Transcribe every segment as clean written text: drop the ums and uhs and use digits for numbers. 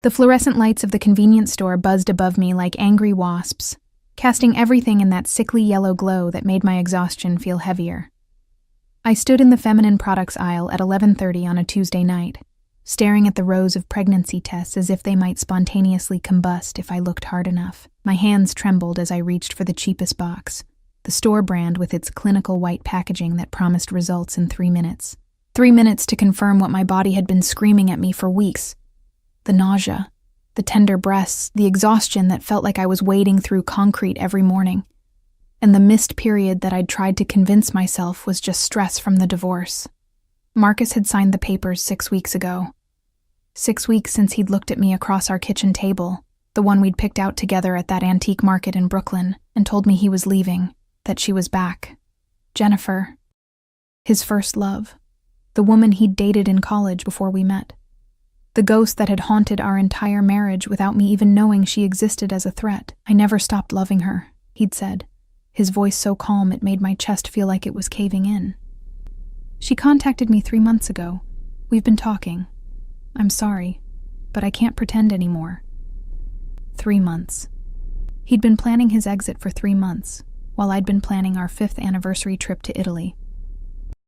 The fluorescent lights of the convenience store buzzed above me like angry wasps, casting everything in that sickly yellow glow that made my exhaustion feel heavier. I stood in the feminine products aisle at 11:30 on a Tuesday night, staring at the rows of pregnancy tests as if they might spontaneously combust if I looked hard enough. My hands trembled as I reached for the cheapest box, the store brand with its clinical white packaging that promised results in 3 minutes. 3 minutes to confirm what my body had been screaming at me for weeks. The nausea, the tender breasts, the exhaustion that felt like I was wading through concrete every morning. And the missed period that I'd tried to convince myself was just stress from the divorce. Marcus had signed the papers 6 weeks ago. 6 weeks since he'd looked at me across our kitchen table, the one we'd picked out together at that antique market in Brooklyn, and told me he was leaving, that she was back. Jennifer. His first love. The woman he'd dated in college before we met. The ghost that had haunted our entire marriage without me even knowing she existed as a threat. I never stopped loving her, he'd said, his voice so calm it made my chest feel like it was caving in. She contacted me 3 months ago. We've been talking. I'm sorry, but I can't pretend anymore. 3 months. He'd been planning his exit for 3 months, while I'd been planning our 5th anniversary trip to Italy.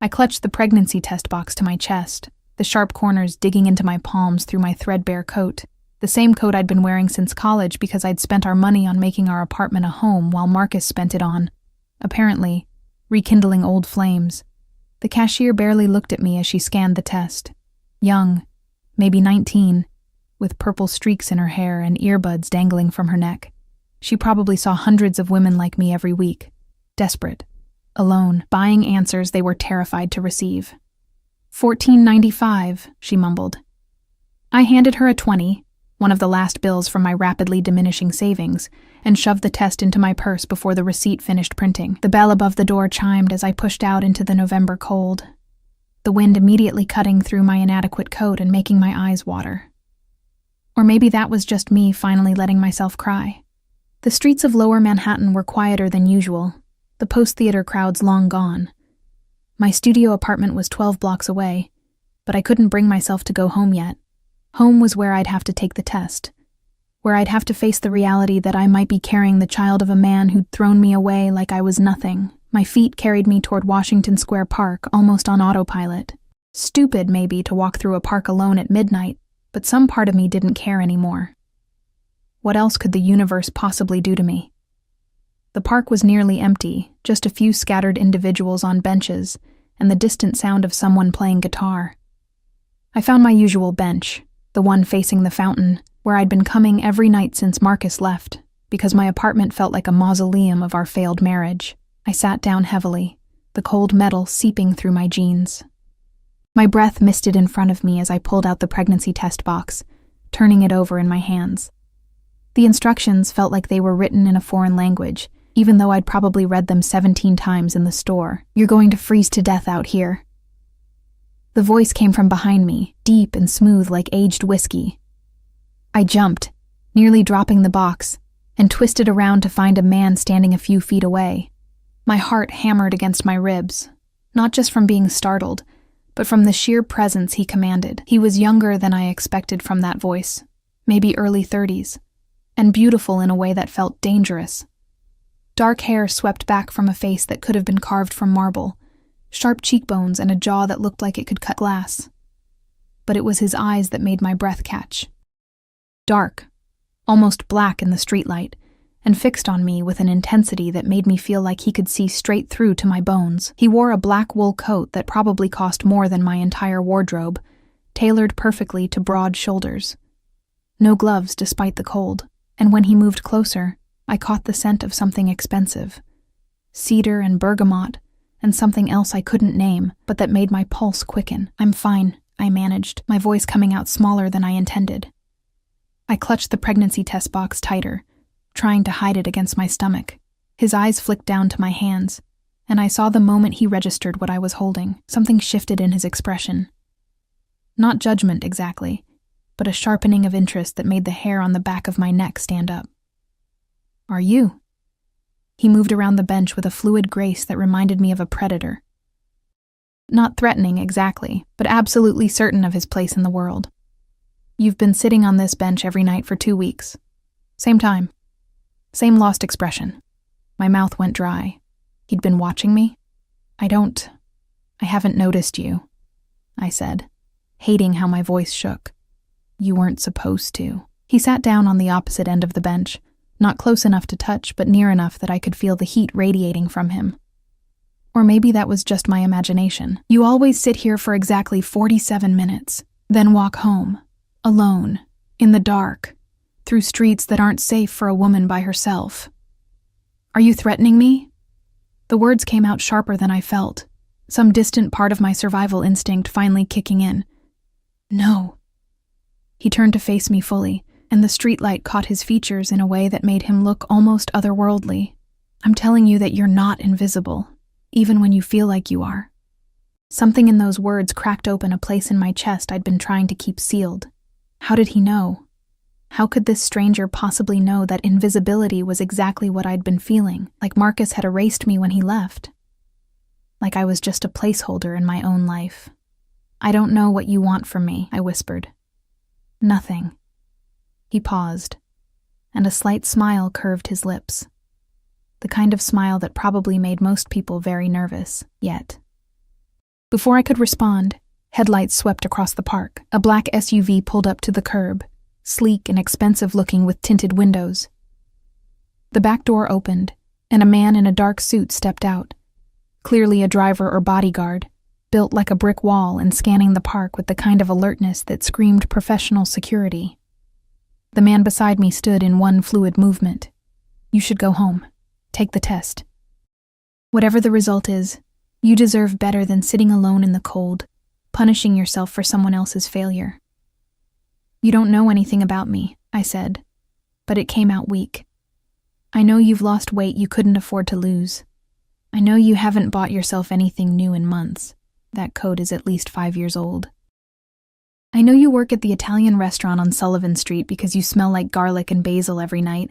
I clutched the pregnancy test box to my chest, the sharp corners digging into my palms through my threadbare coat, the same coat I'd been wearing since college because I'd spent our money on making our apartment a home while Marcus spent it on, apparently, rekindling old flames. The cashier barely looked at me as she scanned the test. Young, maybe 19, with purple streaks in her hair and earbuds dangling from her neck. She probably saw hundreds of women like me every week, desperate, alone, buying answers they were terrified to receive. $14.95, she mumbled. I handed her a 20, one of the last bills from my rapidly diminishing savings, and shoved the test into my purse before the receipt finished printing. The bell above the door chimed as I pushed out into the November cold, the wind immediately cutting through my inadequate coat and making my eyes water. Or maybe that was just me finally letting myself cry. The streets of Lower Manhattan were quieter than usual, the post-theater crowds long gone. My studio apartment was 12 blocks away, but I couldn't bring myself to go home yet. Home was where I'd have to take the test, where I'd have to face the reality that I might be carrying the child of a man who'd thrown me away like I was nothing. My feet carried me toward Washington Square Park, almost on autopilot. Stupid, maybe, to walk through a park alone at midnight, but some part of me didn't care anymore. What else could the universe possibly do to me? The park was nearly empty, just a few scattered individuals on benches, and the distant sound of someone playing guitar. I found my usual bench, the one facing the fountain, where I'd been coming every night since Marcus left, because my apartment felt like a mausoleum of our failed marriage. I sat down heavily, the cold metal seeping through my jeans. My breath misted in front of me as I pulled out the pregnancy test box, turning it over in my hands. The instructions felt like they were written in a foreign language, even though I'd probably read them 17 times in the store. You're going to freeze to death out here. The voice came from behind me, deep and smooth like aged whiskey. I jumped, nearly dropping the box, and twisted around to find a man standing a few feet away. My heart hammered against my ribs, not just from being startled, but from the sheer presence he commanded. He was younger than I expected from that voice, maybe early 30s, and beautiful in a way that felt dangerous. Dark hair swept back from a face that could have been carved from marble, sharp cheekbones and a jaw that looked like it could cut glass. But it was his eyes that made my breath catch. Dark, almost black in the streetlight, and fixed on me with an intensity that made me feel like he could see straight through to my bones. He wore a black wool coat that probably cost more than my entire wardrobe, tailored perfectly to broad shoulders. No gloves despite the cold, and when he moved closer, I caught the scent of something expensive. Cedar and bergamot, and something else I couldn't name, but that made my pulse quicken. I'm fine, I managed, my voice coming out smaller than I intended. I clutched the pregnancy test box tighter, trying to hide it against my stomach. His eyes flicked down to my hands, and I saw the moment he registered what I was holding. Something shifted in his expression. Not judgment exactly, but a sharpening of interest that made the hair on the back of my neck stand up. Are you? He moved around the bench with a fluid grace that reminded me of a predator. Not threatening exactly, but absolutely certain of his place in the world. You've been sitting on this bench every night for 2 weeks. Same time. Same lost expression. My mouth went dry. He'd been watching me? I haven't noticed you, I said, hating how my voice shook. You weren't supposed to. He sat down on the opposite end of the bench, not close enough to touch, but near enough that I could feel the heat radiating from him. Or maybe that was just my imagination. You always sit here for exactly 47 minutes, then walk home, alone, in the dark, through streets that aren't safe for a woman by herself. Are you threatening me? The words came out sharper than I felt, some distant part of my survival instinct finally kicking in. No. He turned to face me fully, and the streetlight caught his features in a way that made him look almost otherworldly. I'm telling you that you're not invisible, even when you feel like you are. Something in those words cracked open a place in my chest I'd been trying to keep sealed. How did he know? How could this stranger possibly know that invisibility was exactly what I'd been feeling, like Marcus had erased me when he left? Like I was just a placeholder in my own life. I don't know what you want from me, I whispered. Nothing. He paused, and a slight smile curved his lips. The kind of smile that probably made most people very nervous, yet. Before I could respond, headlights swept across the park. A black SUV pulled up to the curb, sleek and expensive-looking with tinted windows. The back door opened, and a man in a dark suit stepped out, clearly a driver or bodyguard, built like a brick wall and scanning the park with the kind of alertness that screamed professional security. The man beside me stood in one fluid movement. You should go home. Take the test. Whatever the result is, you deserve better than sitting alone in the cold, punishing yourself for someone else's failure. You don't know anything about me, I said, but it came out weak. I know you've lost weight you couldn't afford to lose. I know you haven't bought yourself anything new in months. That coat is at least 5 years old. I know you work at the Italian restaurant on Sullivan Street because you smell like garlic and basil every night,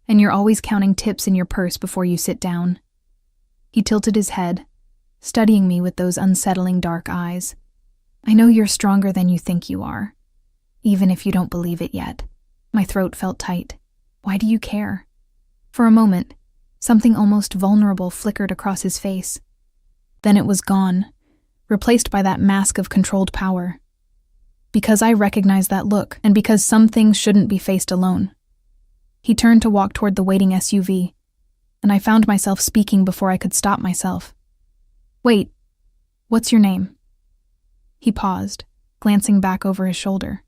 and you're always counting tips in your purse before you sit down. He tilted his head, studying me with those unsettling dark eyes. I know you're stronger than you think you are, even if you don't believe it yet. My throat felt tight. Why do you care? For a moment, something almost vulnerable flickered across his face. Then it was gone, replaced by that mask of controlled power. Because I recognized that look, and because some things shouldn't be faced alone. He turned to walk toward the waiting SUV, and I found myself speaking before I could stop myself. Wait, what's your name? He paused, glancing back over his shoulder.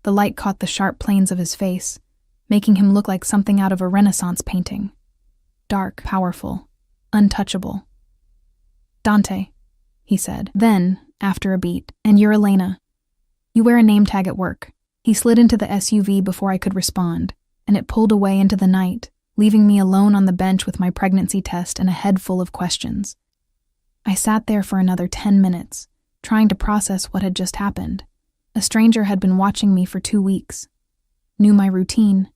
The light caught the sharp planes of his face, making him look like something out of a Renaissance painting. Dark, powerful, untouchable. Dante, he said. Then, after a beat, and you're Elena. You wear a name tag at work. He slid into the SUV before I could respond, and it pulled away into the night, leaving me alone on the bench with my pregnancy test and a head full of questions. I sat there for another 10 minutes, trying to process what had just happened. A stranger had been watching me for 2 weeks, knew my routine,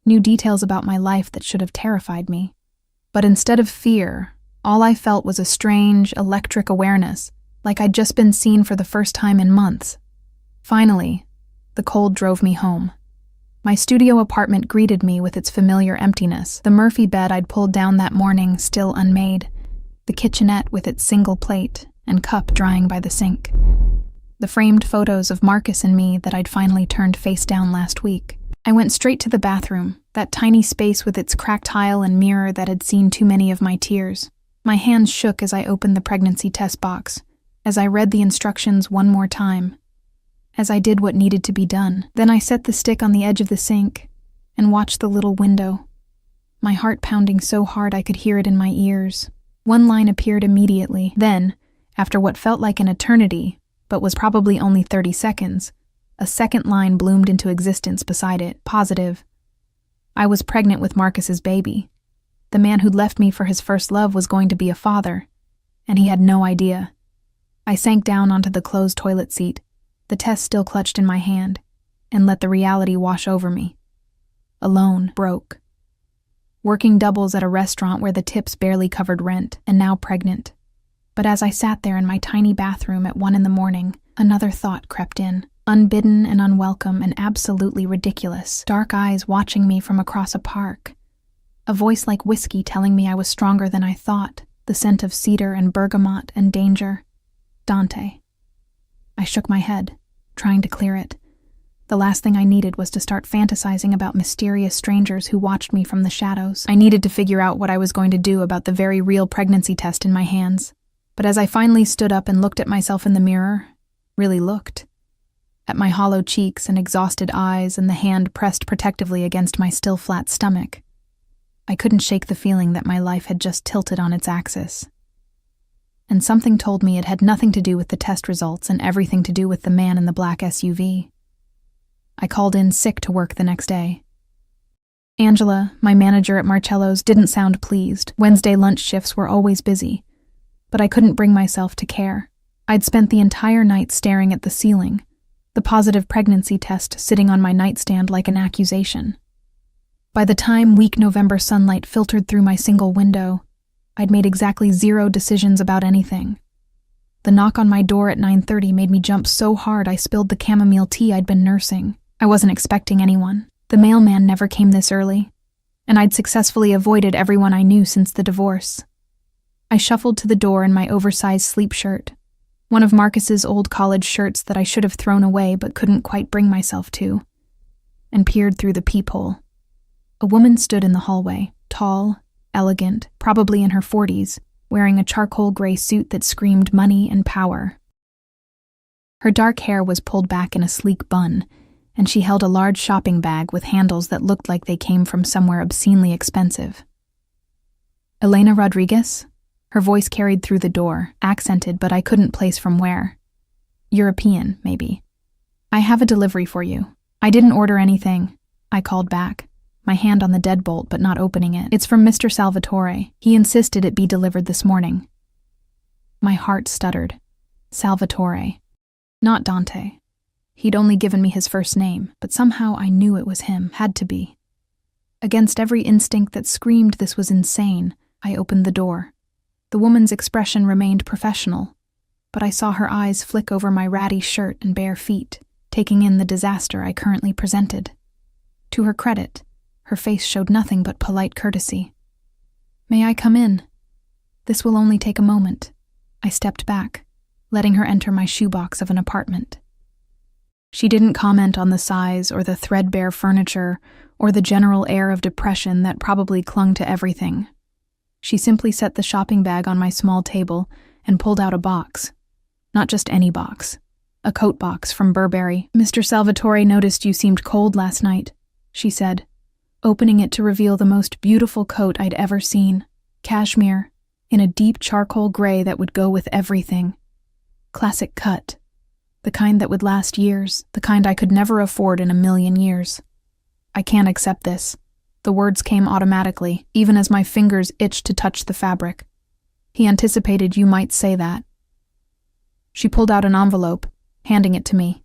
knew details about my life that should have terrified me. But instead of fear, all I felt was a strange, electric awareness, like I'd just been seen for the first time in months. Finally, the cold drove me home. My studio apartment greeted me with its familiar emptiness, the Murphy bed I'd pulled down that morning still unmade, the kitchenette with its single plate and cup drying by the sink, the framed photos of Marcus and me that I'd finally turned face down last week. I went straight to the bathroom, that tiny space with its cracked tile and mirror that had seen too many of my tears. My hands shook as I opened the pregnancy test box, as I read the instructions one more time, as I did what needed to be done. Then I set the stick on the edge of the sink and watched the little window, my heart pounding so hard I could hear it in my ears. One line appeared immediately. Then, after what felt like an eternity, but was probably only 30 seconds, a second line bloomed into existence beside it, positive. I was pregnant with Marcus's baby. The man who'd left me for his first love was going to be a father, and he had no idea. I sank down onto the closed toilet seat, the test still clutched in my hand, and let the reality wash over me. Alone, broke. Working doubles at a restaurant where the tips barely covered rent, and now pregnant. But as I sat there in my tiny bathroom at 1 a.m, another thought crept in. Unbidden and unwelcome and absolutely ridiculous. Dark eyes watching me from across a park. A voice like whiskey telling me I was stronger than I thought. The scent of cedar and bergamot and danger. Dante. I shook my head, trying to clear it. The last thing I needed was to start fantasizing about mysterious strangers who watched me from the shadows. I needed to figure out what I was going to do about the very real pregnancy test in my hands. But as I finally stood up and looked at myself in the mirror, really looked, at my hollow cheeks and exhausted eyes and the hand pressed protectively against my still flat stomach, I couldn't shake the feeling that my life had just tilted on its axis. And something told me it had nothing to do with the test results and everything to do with the man in the black SUV. I called in sick to work the next day. Angela, my manager at Marcello's, didn't sound pleased. Wednesday lunch shifts were always busy, but I couldn't bring myself to care. I'd spent the entire night staring at the ceiling, the positive pregnancy test sitting on my nightstand like an accusation. By the time weak November sunlight filtered through my single window, I'd made exactly 0 decisions about anything. The knock on my door at 9:30 made me jump so hard I spilled the chamomile tea I'd been nursing. I wasn't expecting anyone. The mailman never came this early, and I'd successfully avoided everyone I knew since the divorce. I shuffled to the door in my oversized sleep shirt, one of Marcus's old college shirts that I should have thrown away but couldn't quite bring myself to, and peered through the peephole. A woman stood in the hallway, tall, elegant, probably in her 40s, wearing a charcoal gray suit that screamed money and power. Her dark hair was pulled back in a sleek bun, and she held a large shopping bag with handles that looked like they came from somewhere obscenely expensive. Elena Rodriguez? Her voice carried through the door, accented, but I couldn't place from where. European, maybe. I have a delivery for you. I didn't order anything, I called back, my hand on the deadbolt but not opening it. It's from Mr. Salvatore. He insisted it be delivered this morning. My heart stuttered. Salvatore. Not Dante. He'd only given me his first name, but somehow I knew it was him, had to be. Against every instinct that screamed this was insane, I opened the door. The woman's expression remained professional, but I saw her eyes flick over my ratty shirt and bare feet, taking in the disaster I currently presented. To her credit, her face showed nothing but polite courtesy. May I come in? This will only take a moment. I stepped back, letting her enter my shoebox of an apartment. She didn't comment on the size or the threadbare furniture or the general air of depression that probably clung to everything. She simply set the shopping bag on my small table and pulled out a box. Not just any box. A coat box from Burberry. Mr. Salvatore noticed you seemed cold last night, she said, opening it to reveal the most beautiful coat I'd ever seen. Cashmere, in a deep charcoal gray that would go with everything. Classic cut. The kind that would last years, the kind I could never afford in a million years. I can't accept this. The words came automatically, even as my fingers itched to touch the fabric. He anticipated you might say that. She pulled out an envelope, handing it to me.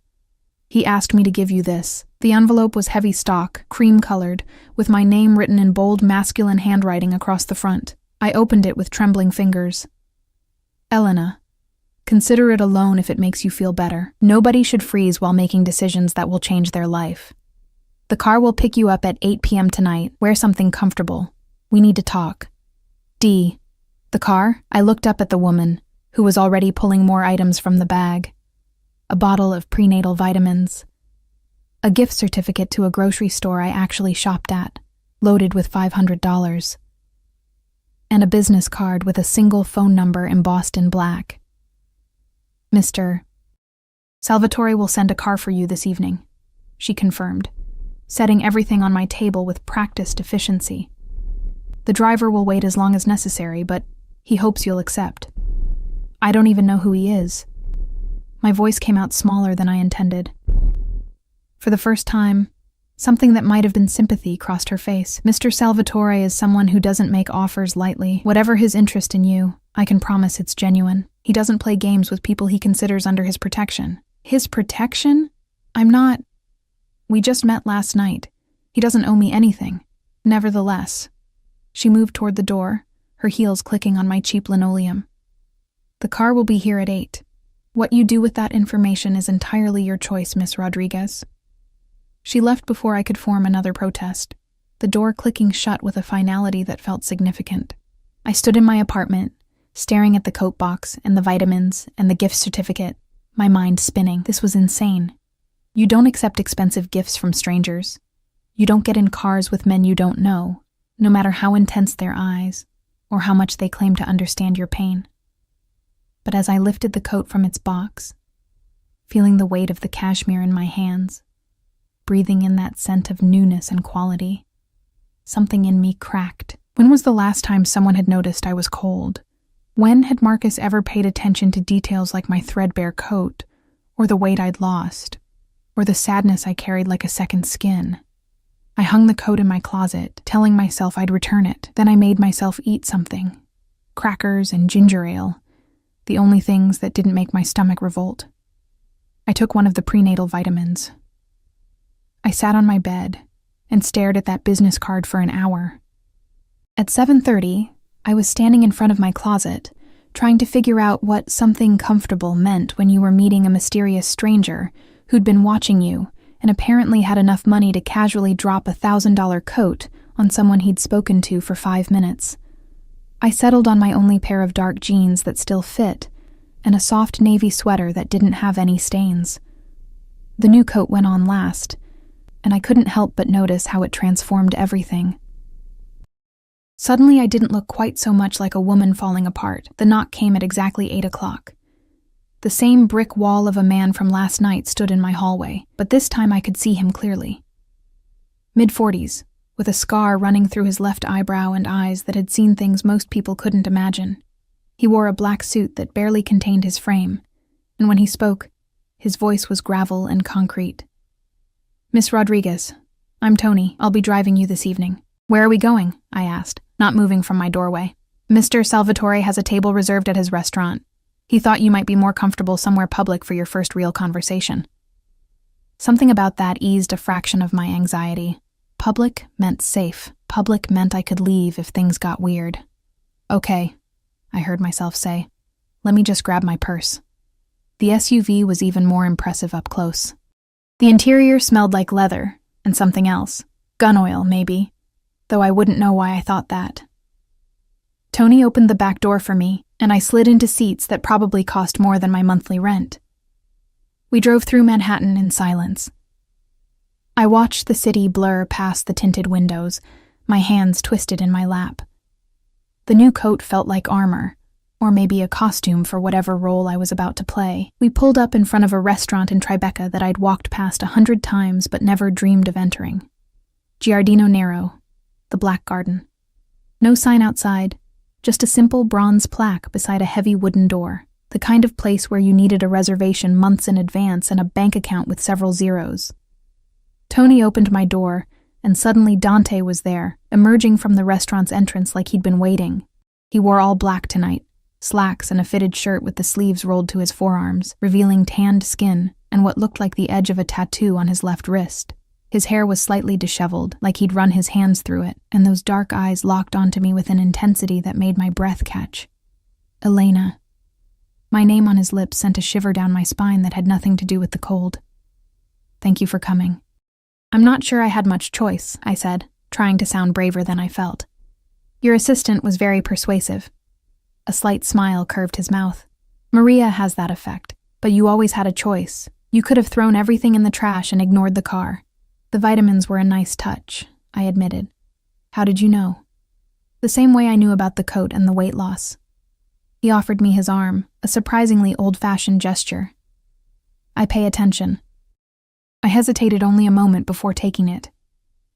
He asked me to give you this. The envelope was heavy stock, cream-colored, with my name written in bold masculine handwriting across the front. I opened it with trembling fingers. Elena. Consider it a loan if it makes you feel better. Nobody should freeze while making decisions that will change their life. The car will pick you up at 8 p.m. tonight. Wear something comfortable. We need to talk. D. The car? I looked up at the woman, who was already pulling more items from the bag. A bottle of prenatal vitamins. A gift certificate to a grocery store I actually shopped at, loaded with $500. And a business card with a single phone number embossed in black. Mr. Salvatore will send a car for you this evening, she confirmed, setting everything on my table with practiced efficiency. The driver will wait as long as necessary, but he hopes you'll accept. I don't even know who he is. My voice came out smaller than I intended. For the first time, something that might have been sympathy crossed her face. Mr. Salvatore is someone who doesn't make offers lightly. Whatever his interest in you, I can promise it's genuine. He doesn't play games with people he considers under his protection. His protection? I'm not. We just met last night. He doesn't owe me anything. Nevertheless. She moved toward the door, her heels clicking on my cheap linoleum. The car will be here at 8. What you do with that information is entirely your choice, Miss Rodriguez. She left before I could form another protest, the door clicking shut with a finality that felt significant. I stood in my apartment, staring at the coat box and the vitamins and the gift certificate, my mind spinning. This was insane. You don't accept expensive gifts from strangers. You don't get in cars with men you don't know, no matter how intense their eyes or how much they claim to understand your pain. But as I lifted the coat from its box, feeling the weight of the cashmere in my hands, breathing in that scent of newness and quality, something in me cracked. When was the last time someone had noticed I was cold? When had Marcus ever paid attention to details like my threadbare coat, or the weight I'd lost, or the sadness I carried like a second skin? I hung the coat in my closet, telling myself I'd return it. Then I made myself eat something. Crackers and ginger ale, the only things that didn't make my stomach revolt. I took one of the prenatal vitamins. I sat on my bed and stared at that business card for an hour. At 7:30, I was standing in front of my closet, trying to figure out what something comfortable meant when you were meeting a mysterious stranger who'd been watching you and apparently had enough money to casually drop a $1,000 coat on someone he'd spoken to for 5 minutes. I settled on my only pair of dark jeans that still fit and a soft navy sweater that didn't have any stains. The new coat went on last, and I couldn't help but notice how it transformed everything. Suddenly, I didn't look quite so much like a woman falling apart. The knock came at exactly 8 o'clock. The same brick wall of a man from last night stood in my hallway, but this time I could see him clearly. Mid-40s, with a scar running through his left eyebrow and eyes that had seen things most people couldn't imagine. He wore a black suit that barely contained his frame, and when he spoke, his voice was gravel and concrete. "Miss Rodriguez, I'm Tony. I'll be driving you this evening." "Where are we going?" I asked, not moving from my doorway. "Mr. Salvatore has a table reserved at his restaurant. He thought you might be more comfortable somewhere public for your first real conversation." Something about that eased a fraction of my anxiety. Public meant safe. Public meant I could leave if things got weird. "Okay," I heard myself say. "Let me just grab my purse." The SUV was even more impressive up close. The interior smelled like leather and something else. Gun oil, maybe, though I wouldn't know why I thought that. Tony opened the back door for me, and I slid into seats that probably cost more than my monthly rent. We drove through Manhattan in silence. I watched the city blur past the tinted windows, my hands twisted in my lap. The new coat felt like armor, or maybe a costume for whatever role I was about to play. We pulled up in front of a restaurant in Tribeca that I'd walked past 100 times but never dreamed of entering. Giardino Nero, the Black Garden. No sign outside, just a simple bronze plaque beside a heavy wooden door, the kind of place where you needed a reservation months in advance and a bank account with several zeros. Tony opened my door, and suddenly Dante was there, emerging from the restaurant's entrance like he'd been waiting. He wore all black tonight, slacks and a fitted shirt with the sleeves rolled to his forearms, revealing tanned skin and what looked like the edge of a tattoo on his left wrist. His hair was slightly disheveled, like he'd run his hands through it, and those dark eyes locked onto me with an intensity that made my breath catch. Elena. My name on his lips sent a shiver down my spine that had nothing to do with the cold. "Thank you for coming." "I'm not sure I had much choice," I said, trying to sound braver than I felt. "Your assistant was very persuasive." A slight smile curved his mouth. "Maria has that effect, but you always had a choice. You could have thrown everything in the trash and ignored the car." "The vitamins were a nice touch," I admitted. "How did you know?" "The same way I knew about the coat and the weight loss." He offered me his arm, a surprisingly old-fashioned gesture. "I pay attention." I hesitated only a moment before taking it.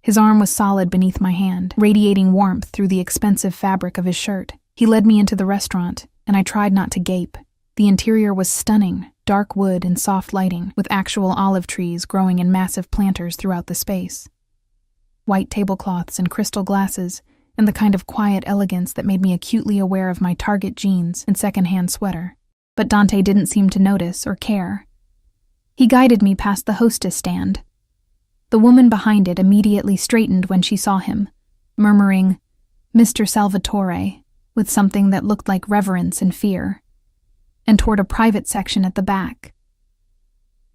His arm was solid beneath my hand, radiating warmth through the expensive fabric of his shirt. He led me into the restaurant, and I tried not to gape. The interior was stunning, dark wood and soft lighting, with actual olive trees growing in massive planters throughout the space. White tablecloths and crystal glasses, and the kind of quiet elegance that made me acutely aware of my Target jeans and secondhand sweater. But Dante didn't seem to notice or care. He guided me past the hostess stand. The woman behind it immediately straightened when she saw him, murmuring, "Mr. Salvatore," with something that looked like reverence and fear. and toward a private section at the back.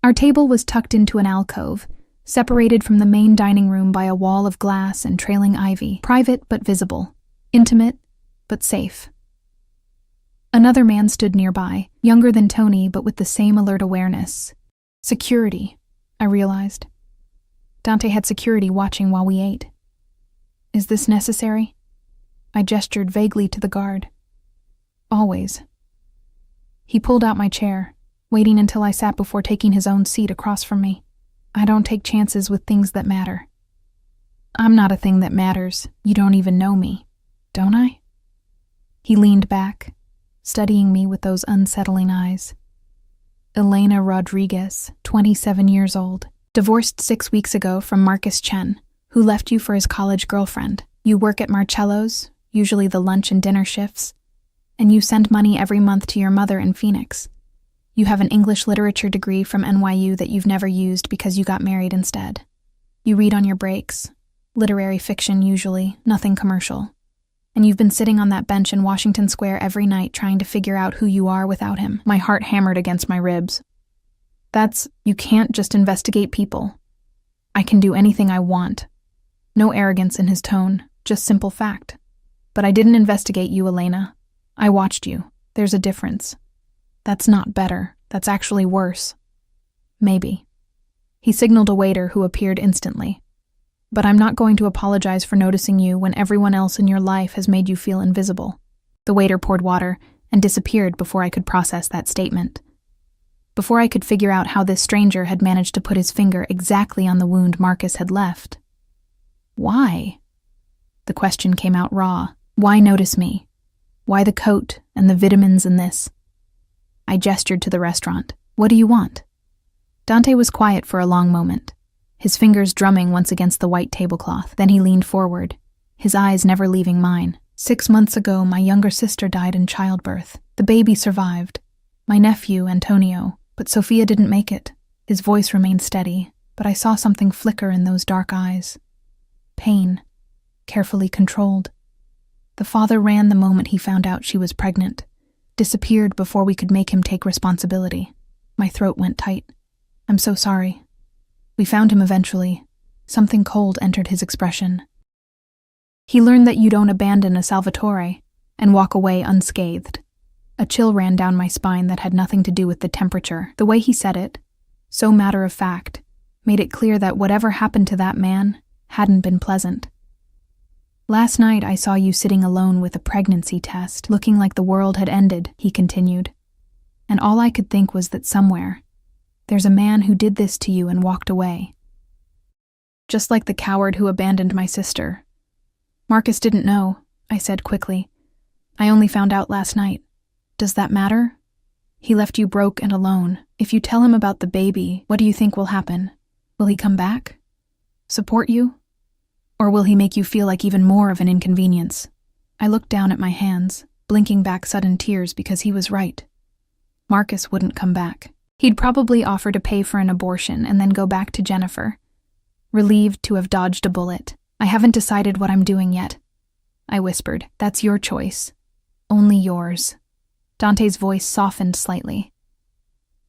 Our table was tucked into an alcove, separated from the main dining room by a wall of glass and trailing ivy, private but visible, intimate but safe. Another man stood nearby, younger than Tony but with the same alert awareness. Security, I realized. Dante had security watching while we ate. Is this necessary? I gestured vaguely to the guard. Always. He pulled out my chair, waiting until I sat before taking his own seat across from me. I don't take chances with things that matter. I'm not a thing that matters. You don't even know me, don't I? He leaned back, studying me with those unsettling eyes. Elena Rodriguez, 27 years old, divorced 6 weeks ago from Marcus Chen, who left you for his college girlfriend. You work at Marcello's, usually the lunch and dinner shifts, and you send money every month to your mother in Phoenix. You have an English literature degree from NYU that you've never used because you got married instead. You read on your breaks, literary fiction usually, nothing commercial. And you've been sitting on that bench in Washington Square every night trying to figure out who you are without him. My heart hammered against my ribs. You can't just investigate people. I can do anything I want. No arrogance in his tone, just simple fact. But I didn't investigate you, Elena. I watched you. There's a difference. That's not better. That's actually worse. Maybe. He signaled a waiter who appeared instantly. But I'm not going to apologize for noticing you when everyone else in your life has made you feel invisible. The waiter poured water and disappeared before I could process that statement. Before I could figure out how this stranger had managed to put his finger exactly on the wound Marcus had left. Why? The question came out raw. Why notice me? Why the coat and the vitamins in this? I gestured to the restaurant. What do you want? Dante was quiet for a long moment, his fingers drumming once against the white tablecloth. Then he leaned forward, his eyes never leaving mine. 6 months ago, my younger sister died in childbirth. The baby survived. My nephew, Antonio, but Sophia didn't make it. His voice remained steady, but I saw something flicker in those dark eyes. Pain, carefully controlled. The father ran the moment he found out she was pregnant, disappeared before we could make him take responsibility. My throat went tight. I'm so sorry. We found him eventually. Something cold entered his expression. He learned that you don't abandon a Salvatore and walk away unscathed. A chill ran down my spine that had nothing to do with the temperature. The way he said it, so matter-of-fact, made it clear that whatever happened to that man hadn't been pleasant. Last night I saw you sitting alone with a pregnancy test, looking like the world had ended, he continued. And all I could think was that somewhere, there's a man who did this to you and walked away. Just like the coward who abandoned my sister. Marcus didn't know, I said quickly. I only found out last night. Does that matter? He left you broke and alone. If you tell him about the baby, what do you think will happen? Will he come back? Support you? Or will he make you feel like even more of an inconvenience? I looked down at my hands, blinking back sudden tears because he was right. Marcus wouldn't come back. He'd probably offer to pay for an abortion and then go back to Jennifer, relieved to have dodged a bullet. I haven't decided what I'm doing yet. I whispered, that's your choice. Only yours. Dante's voice softened slightly.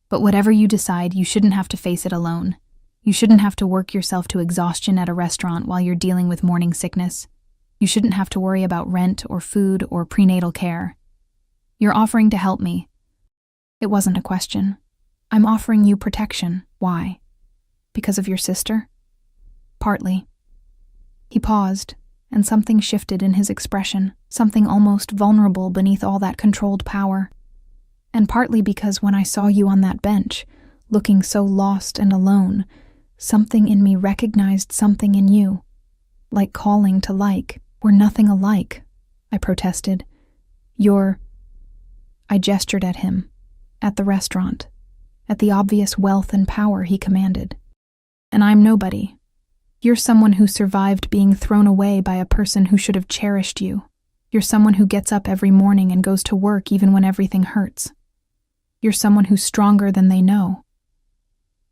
But whatever you decide, you shouldn't have to face it alone. You shouldn't have to work yourself to exhaustion at a restaurant while you're dealing with morning sickness. You shouldn't have to worry about rent or food or prenatal care. You're offering to help me. It wasn't a question. I'm offering you protection. Why? Because of your sister? Partly. He paused, and something shifted in his expression, something almost vulnerable beneath all that controlled power. And partly because when I saw you on that bench, looking so lost and alone, something in me recognized something in you. Like calling to like. We're nothing alike, I protested. I gestured at him, at the restaurant, at the obvious wealth and power he commanded. And I'm nobody. You're someone who survived being thrown away by a person who should have cherished you. You're someone who gets up every morning and goes to work even when everything hurts. You're someone who's stronger than they know.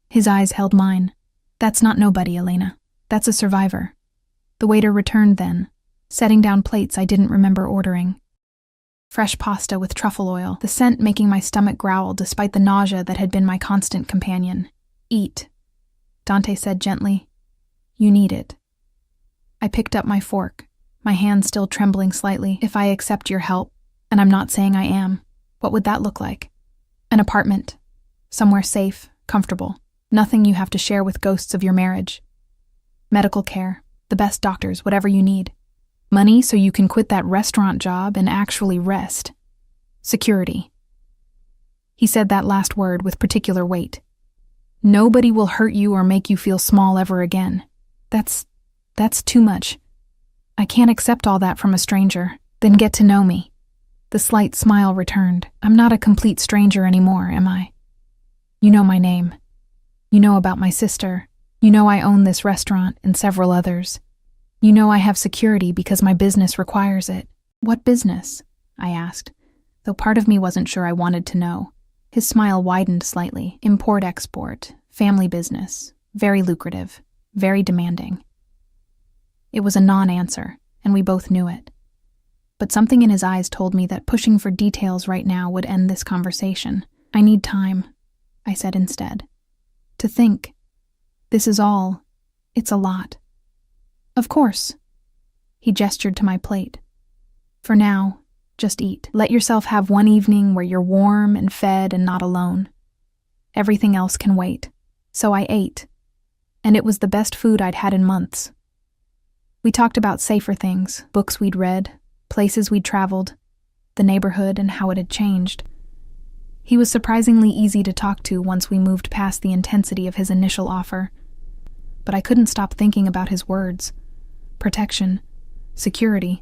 His eyes held mine. That's not nobody, Elena. That's a survivor. The waiter returned then, setting down plates I didn't remember ordering. Fresh pasta with truffle oil, the scent making my stomach growl despite the nausea that had been my constant companion. Eat, Dante said gently. You need it. I picked up my fork, my hand still trembling slightly. If I accept your help, and I'm not saying I am, what would that look like? An apartment. Somewhere safe, comfortable. Nothing you have to share with ghosts of your marriage. Medical care, the best doctors, whatever you need. Money so you can quit that restaurant job and actually rest. Security. He said that last word with particular weight. Nobody will hurt you or make you feel small ever again. That's too much. I can't accept all that from a stranger. Then get to know me. The slight smile returned. I'm not a complete stranger anymore, am I? You know my name. You know about my sister. You know I own this restaurant and several others. You know I have security because my business requires it. What business? I asked, though part of me wasn't sure I wanted to know. His smile widened slightly. Import-export, family business, very lucrative, very demanding. It was a non-answer, and we both knew it. But something in his eyes told me that pushing for details right now would end this conversation. I need time, I said instead. To think. This is all. It's a lot. Of course. He gestured to my plate. For now, just eat. Let yourself have one evening where you're warm and fed and not alone. Everything else can wait. So I ate. And it was the best food I'd had in months. We talked about safer things, books we'd read, places we'd traveled, the neighborhood and how it had changed. He was surprisingly easy to talk to once we moved past the intensity of his initial offer. But I couldn't stop thinking about his words. Protection. Security.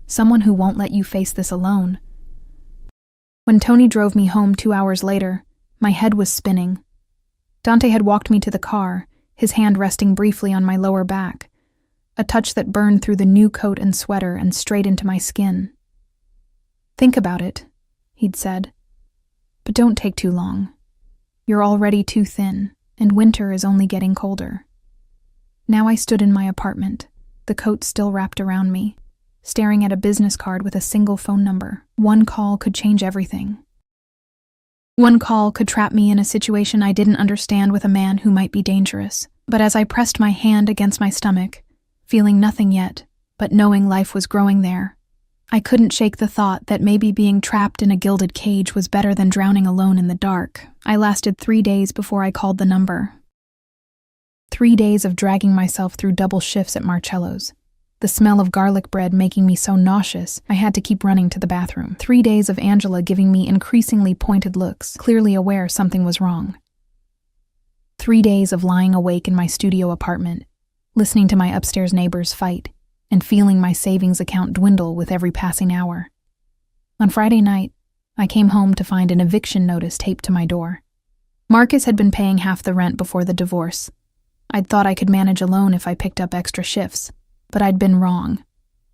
Someone who won't let you face this alone. When Tony drove me home 2 hours later, my head was spinning. Dante had walked me to the car, his hand resting briefly on my lower back, a touch that burned through the new coat and sweater and straight into my skin. Think about it, he'd said. But don't take too long. You're already too thin, and winter is only getting colder. Now I stood in my apartment, the coat still wrapped around me, staring at a business card with a single phone number. One call could change everything. One call could trap me in a situation I didn't understand with a man who might be dangerous. But as I pressed my hand against my stomach, feeling nothing yet, but knowing life was growing there, I couldn't shake the thought that maybe being trapped in a gilded cage was better than drowning alone in the dark. I lasted 3 days before I called the number. 3 days of dragging myself through double shifts at Marcello's, the smell of garlic bread making me so nauseous I had to keep running to the bathroom. 3 days of Angela giving me increasingly pointed looks, clearly aware something was wrong. 3 days of lying awake in my studio apartment, listening to my upstairs neighbors fight, and feeling my savings account dwindle with every passing hour. On Friday night, I came home to find an eviction notice taped to my door. Marcus had been paying half the rent before the divorce. I'd thought I could manage alone if I picked up extra shifts, but I'd been wrong.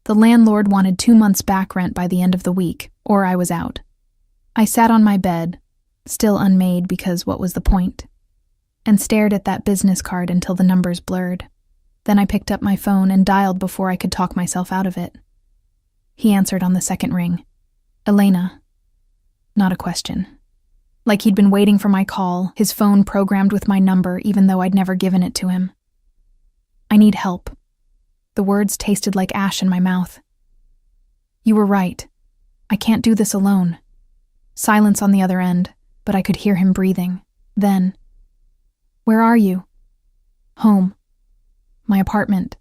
The landlord wanted 2 months back rent by the end of the week, or I was out. I sat on my bed, still unmade because what was the point, and stared at that business card until the numbers blurred. Then I picked up my phone and dialed before I could talk myself out of it. He answered on the second ring. Elena. Not a question. Like he'd been waiting for my call, his phone programmed with my number even though I'd never given it to him. I need help. The words tasted like ash in my mouth. You were right. I can't do this alone. Silence on the other end, but I could hear him breathing. Then, where are you? Home. My apartment.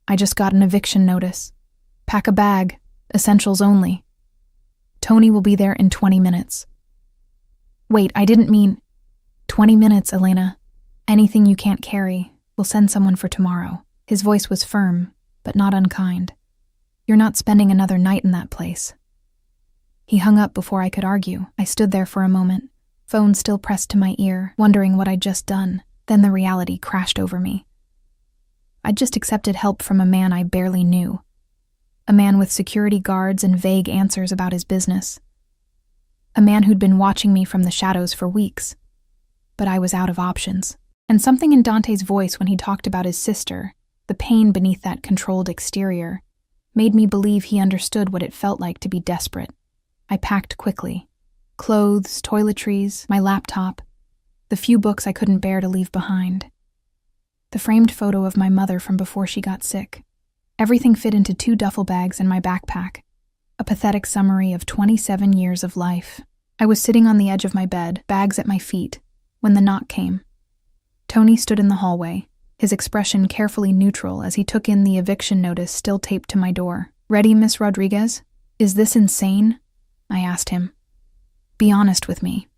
I just got an eviction notice. Pack a bag. Essentials only. Tony will be there in 20 minutes. Wait, I didn't mean... 20 minutes, Elena. Anything you can't carry. We'll send someone for tomorrow. His voice was firm, but not unkind. You're not spending another night in that place. He hung up before I could argue. I stood there for a moment, phone still pressed to my ear, wondering what I'd just done. Then the reality crashed over me. I'd just accepted help from a man I barely knew. A man with security guards and vague answers about his business. A man who'd been watching me from the shadows for weeks. But I was out of options. And something in Dante's voice when he talked about his sister, the pain beneath that controlled exterior, made me believe he understood what it felt like to be desperate. I packed quickly. Clothes, toiletries, my laptop, the few books I couldn't bear to leave behind. The framed photo of my mother from before she got sick. Everything fit into 2 duffel bags in my backpack. A pathetic summary of 27 years of life. I was sitting on the edge of my bed, bags at my feet, when the knock came. Tony stood in the hallway, his expression carefully neutral as he took in the eviction notice still taped to my door. "Ready, Miss Rodriguez? Is this insane?" I asked him. "Be honest with me."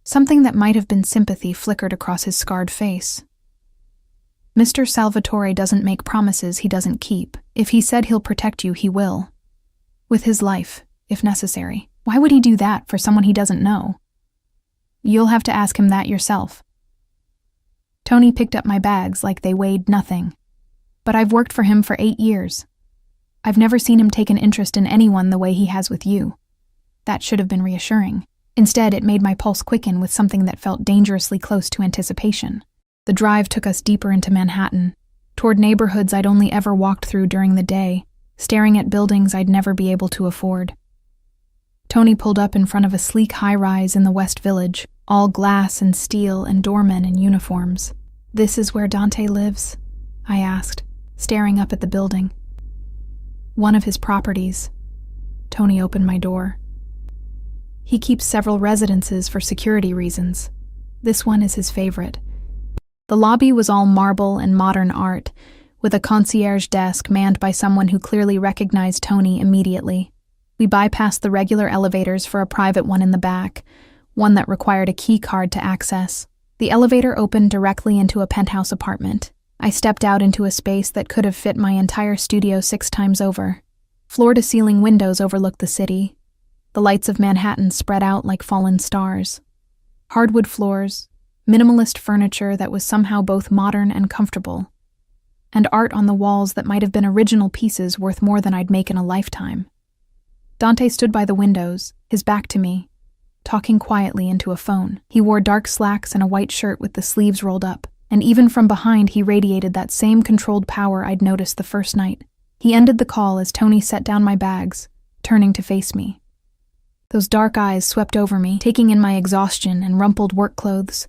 Something that might have been sympathy flickered across his scarred face. "Mr. Salvatore doesn't make promises he doesn't keep. If he said he'll protect you, he will. With his life, if necessary. Why would he do that for someone he doesn't know?" "You'll have to ask him that yourself." Tony picked up my bags like they weighed nothing. "But I've worked for him for 8 years. I've never seen him take an interest in anyone the way he has with you." That should have been reassuring. Instead, it made my pulse quicken with something that felt dangerously close to anticipation. The drive took us deeper into Manhattan, toward neighborhoods I'd only ever walked through during the day, staring at buildings I'd never be able to afford. Tony pulled up in front of a sleek high-rise in the West Village, all glass and steel and doormen in uniforms. "This is where Dante lives?" I asked, staring up at the building. "One of his properties." Tony opened my door. "He keeps several residences for security reasons. This one is his favorite." The lobby was all marble and modern art, with a concierge desk manned by someone who clearly recognized Tony immediately. We bypassed the regular elevators for a private one in the back, one that required a key card to access. The elevator opened directly into a penthouse apartment. I stepped out into a space that could have fit my entire studio 6 times over. Floor-to-ceiling windows overlooked the city. The lights of Manhattan spread out like fallen stars. Hardwood floors, minimalist furniture that was somehow both modern and comfortable, and art on the walls that might have been original pieces worth more than I'd make in a lifetime. Dante stood by the windows, his back to me, talking quietly into a phone. He wore dark slacks and a white shirt with the sleeves rolled up, and even from behind he radiated that same controlled power I'd noticed the first night. He ended the call as Tony set down my bags, turning to face me. Those dark eyes swept over me, taking in my exhaustion and rumpled work clothes,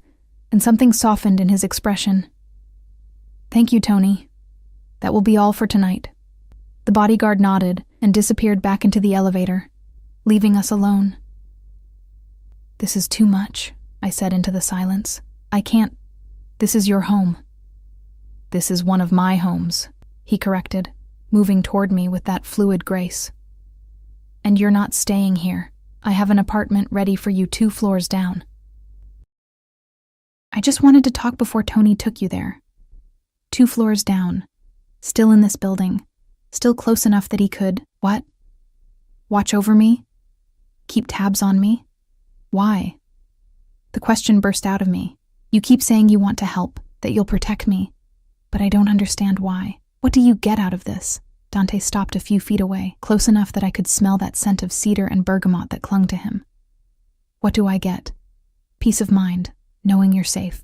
and something softened in his expression. "Thank you, Tony. That will be all for tonight." The bodyguard nodded and disappeared back into the elevator, leaving us alone. "This is too much," I said into the silence. "I can't. This is your home." "This is one of my homes," he corrected, moving toward me with that fluid grace. "And you're not staying here. I have an apartment ready for you 2 floors down." "I just wanted to talk before Tony took you there. 2 floors down. Still in this building. Still close enough that he could, what? Watch over me? Keep tabs on me? Why?" The question burst out of me. "You keep saying you want to help, that you'll protect me, but I don't understand why. What do you get out of this?" Dante stopped a few feet away, close enough that I could smell that scent of cedar and bergamot that clung to him. "What do I get? Peace of mind, knowing you're safe.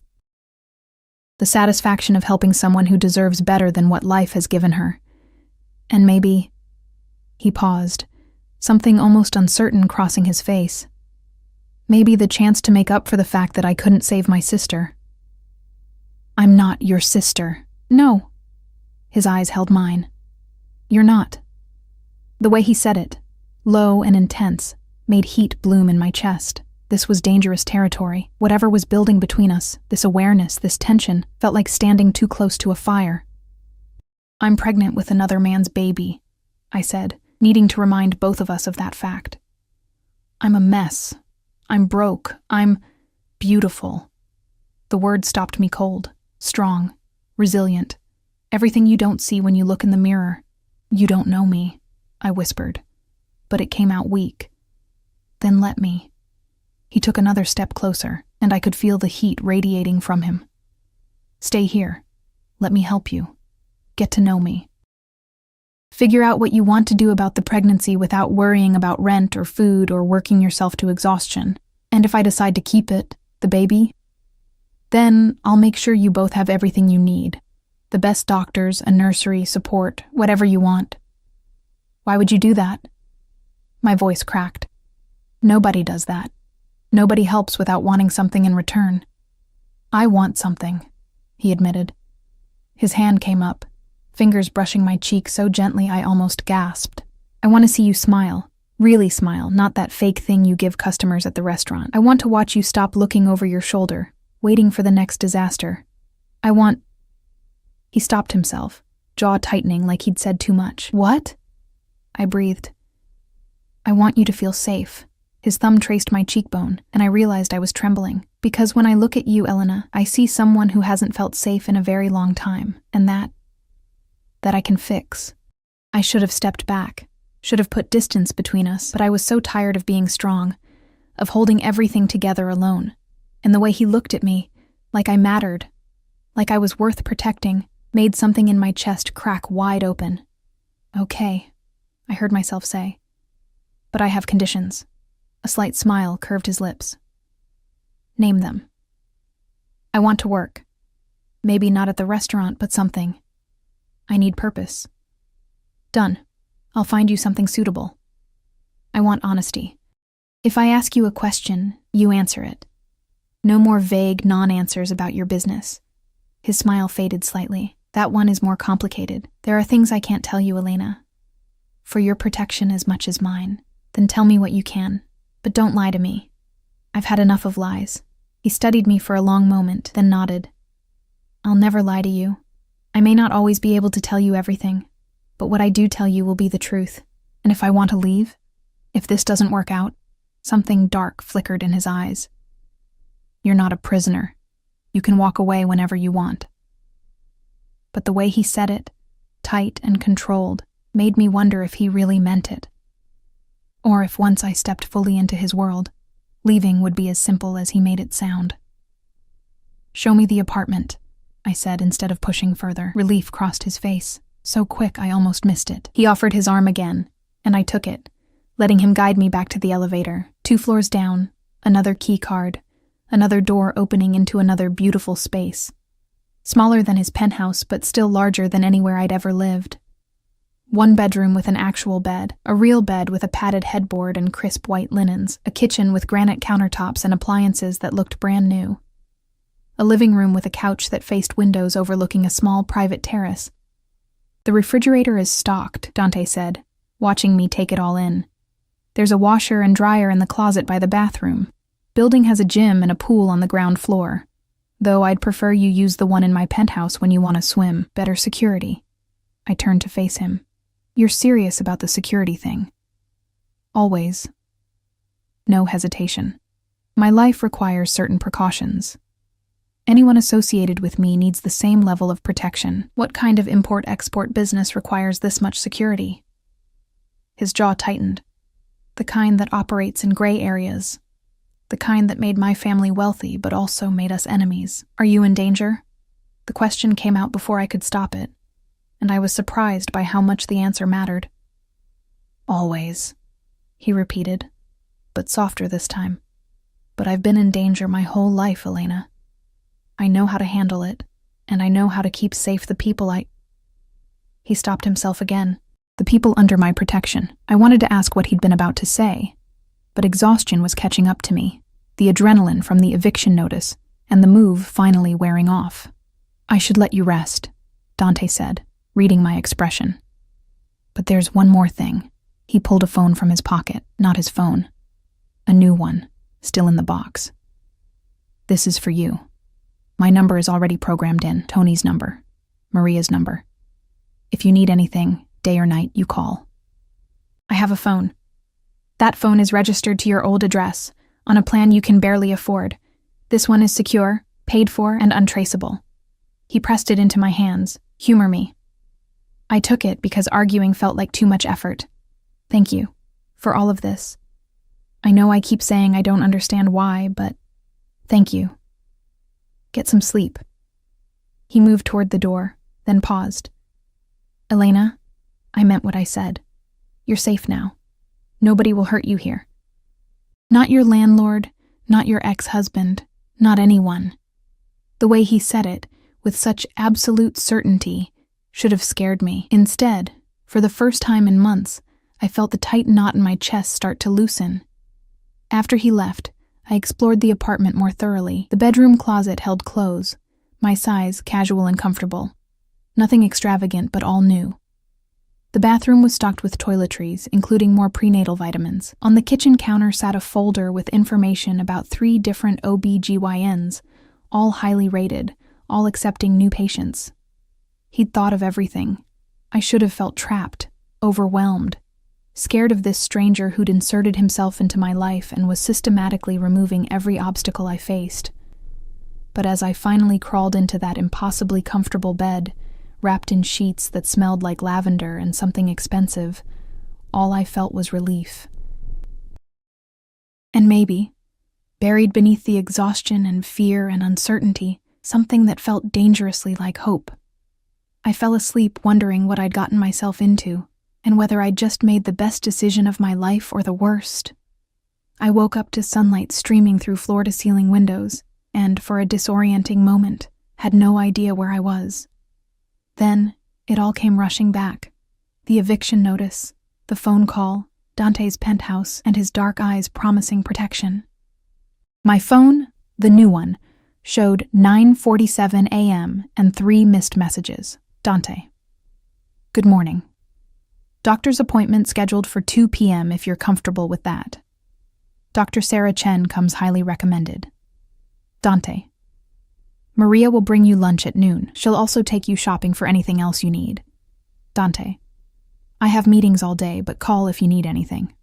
The satisfaction of helping someone who deserves better than what life has given her. And maybe..." He paused, something almost uncertain crossing his face. "Maybe the chance to make up for the fact that I couldn't save my sister." "I'm not your sister." "No." His eyes held mine. "You're not." The way he said it, low and intense, made heat bloom in my chest. This was dangerous territory. Whatever was building between us, this awareness, this tension, felt like standing too close to a fire. "I'm pregnant with another man's baby," I said, needing to remind both of us of that fact. "I'm a mess. I'm broke. I'm beautiful." The word stopped me cold, strong, resilient. "Everything you don't see when you look in the mirror. You don't know me," I whispered, but it came out weak. "Then let me." He took another step closer, and I could feel the heat radiating from him. "Stay here. Let me help you. Get to know me. Figure out what you want to do about the pregnancy without worrying about rent or food or working yourself to exhaustion. And if I decide to keep it, the baby, then I'll make sure you both have everything you need. The best doctors, a nursery, support, whatever you want." "Why would you do that?" My voice cracked. Nobody does that. Nobody helps without wanting something in return. I want something, he admitted. His hand came up, fingers brushing my cheek so gently I almost gasped. I want to see you smile. Really smile, not that fake thing you give customers at the restaurant. I want to watch you stop looking over your shoulder, waiting for the next disaster. I want... He stopped himself, jaw tightening like he'd said too much. What? I breathed. I want you to feel safe. His thumb traced my cheekbone, and I realized I was trembling. Because when I look at you, Elena, I see someone who hasn't felt safe in a very long time, and that I can fix. I should have stepped back, should have put distance between us, but I was so tired of being strong, of holding everything together alone. And the way he looked at me, like I mattered, like I was worth protecting, made something in my chest crack wide open. Okay, I heard myself say. But I have conditions. A slight smile curved his lips. Name them. I want to work. Maybe not at the restaurant, but something. I need purpose. Done. I'll find you something suitable. I want honesty. If I ask you a question, you answer it. No more vague non-answers about your business. His smile faded slightly. That one is more complicated. There are things I can't tell you, Elena. For your protection as much as mine. Then tell me what you can. But don't lie to me. I've had enough of lies. He studied me for a long moment, then nodded. I'll never lie to you. I may not always be able to tell you everything, but what I do tell you will be the truth. And if I want to leave, if this doesn't work out, something dark flickered in his eyes. You're not a prisoner. You can walk away whenever you want. But the way he said it, tight and controlled, made me wonder if he really meant it. Or if once I stepped fully into his world, leaving would be as simple as he made it sound. Show me the apartment, I said instead of pushing further. Relief crossed his face, so quick I almost missed it. He offered his arm again, and I took it, letting him guide me back to the elevator. 2 floors down, another key card, another door opening into another beautiful space. Smaller than his penthouse, but still larger than anywhere I'd ever lived. 1 bedroom with an actual bed, a real bed with a padded headboard and crisp white linens, a kitchen with granite countertops and appliances that looked brand new. A living room with a couch that faced windows overlooking a small private terrace. The refrigerator is stocked, Dante said, watching me take it all in. There's a washer and dryer in the closet by the bathroom. Building has a gym and a pool on the ground floor. Though I'd prefer you use the one in my penthouse when you want to swim. Better security. I turned to face him. You're serious about the security thing. Always. No hesitation. My life requires certain precautions. Anyone associated with me needs the same level of protection. What kind of import-export business requires this much security? His jaw tightened. The kind that operates in gray areas. The kind that made my family wealthy but also made us enemies. Are you in danger? The question came out before I could stop it, and I was surprised by how much the answer mattered. Always, he repeated, but softer this time. But I've been in danger my whole life, Elena. I know how to handle it, and I know how to keep safe the people He stopped himself again. The people under my protection. I wanted to ask what he'd been about to say, but exhaustion was catching up to me, the adrenaline from the eviction notice, and the move finally wearing off. I should let you rest, Dante said, reading my expression. But there's one more thing. He pulled a phone from his pocket, not his phone. A new one, still in the box. This is for you. My number is already programmed in, Tony's number, Maria's number. If you need anything, day or night, you call. I have a phone. That phone is registered to your old address, on a plan you can barely afford. This one is secure, paid for, and untraceable. He pressed it into my hands. Humor me. I took it because arguing felt like too much effort. Thank you for all of this. I know I keep saying I don't understand why, but thank you. Get some sleep. He moved toward the door, then paused. Elena, I meant what I said. You're safe now. Nobody will hurt you here. Not your landlord, not your ex-husband, not anyone. The way he said it, with such absolute certainty, should have scared me. Instead, for the first time in months, I felt the tight knot in my chest start to loosen. After he left, I explored the apartment more thoroughly. The bedroom closet held clothes, my size, casual and comfortable. Nothing extravagant, but all new. The bathroom was stocked with toiletries, including more prenatal vitamins. On the kitchen counter sat a folder with information about 3 different OB/GYNs, all highly rated, all accepting new patients. He'd thought of everything. I should have felt trapped, overwhelmed, scared of this stranger who'd inserted himself into my life and was systematically removing every obstacle I faced. But as I finally crawled into that impossibly comfortable bed, wrapped in sheets that smelled like lavender and something expensive, all I felt was relief. And maybe, buried beneath the exhaustion and fear and uncertainty, something that felt dangerously like hope. I fell asleep wondering what I'd gotten myself into, and whether I'd just made the best decision of my life or the worst. I woke up to sunlight streaming through floor-to-ceiling windows, and, for a disorienting moment, had no idea where I was. Then, it all came rushing back. The eviction notice, the phone call, Dante's penthouse, and his dark eyes promising protection. My phone, the new one, showed 9:47 a.m. and 3 missed messages. Dante. Good morning. Doctor's appointment scheduled for 2 p.m. if you're comfortable with that. Dr. Sarah Chen comes highly recommended. Dante. Maria will bring you lunch at noon. She'll also take you shopping for anything else you need. Dante. I have meetings all day, but call if you need anything.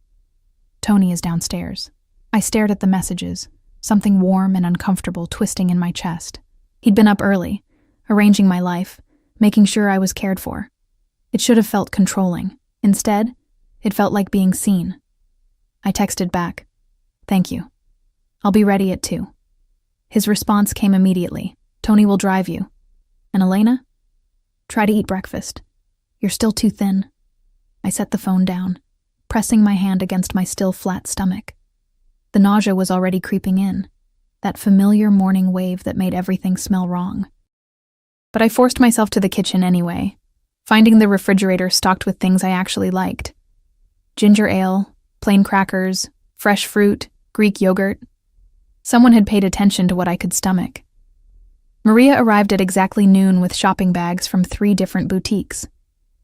Tony is downstairs. I stared at the messages, something warm and uncomfortable twisting in my chest. He'd been up early, arranging my life, making sure I was cared for. It should have felt controlling. Instead, it felt like being seen. I texted back, "Thank you. I'll be ready at 2. His response came immediately. Tony will drive you. And Elena? Try to eat breakfast. You're still too thin. I set the phone down, pressing my hand against my still flat stomach. The nausea was already creeping in, that familiar morning wave that made everything smell wrong. But I forced myself to the kitchen anyway, finding the refrigerator stocked with things I actually liked. Ginger ale, plain crackers, fresh fruit, Greek yogurt. Someone had paid attention to what I could stomach. Maria arrived at exactly noon with shopping bags from 3 different boutiques.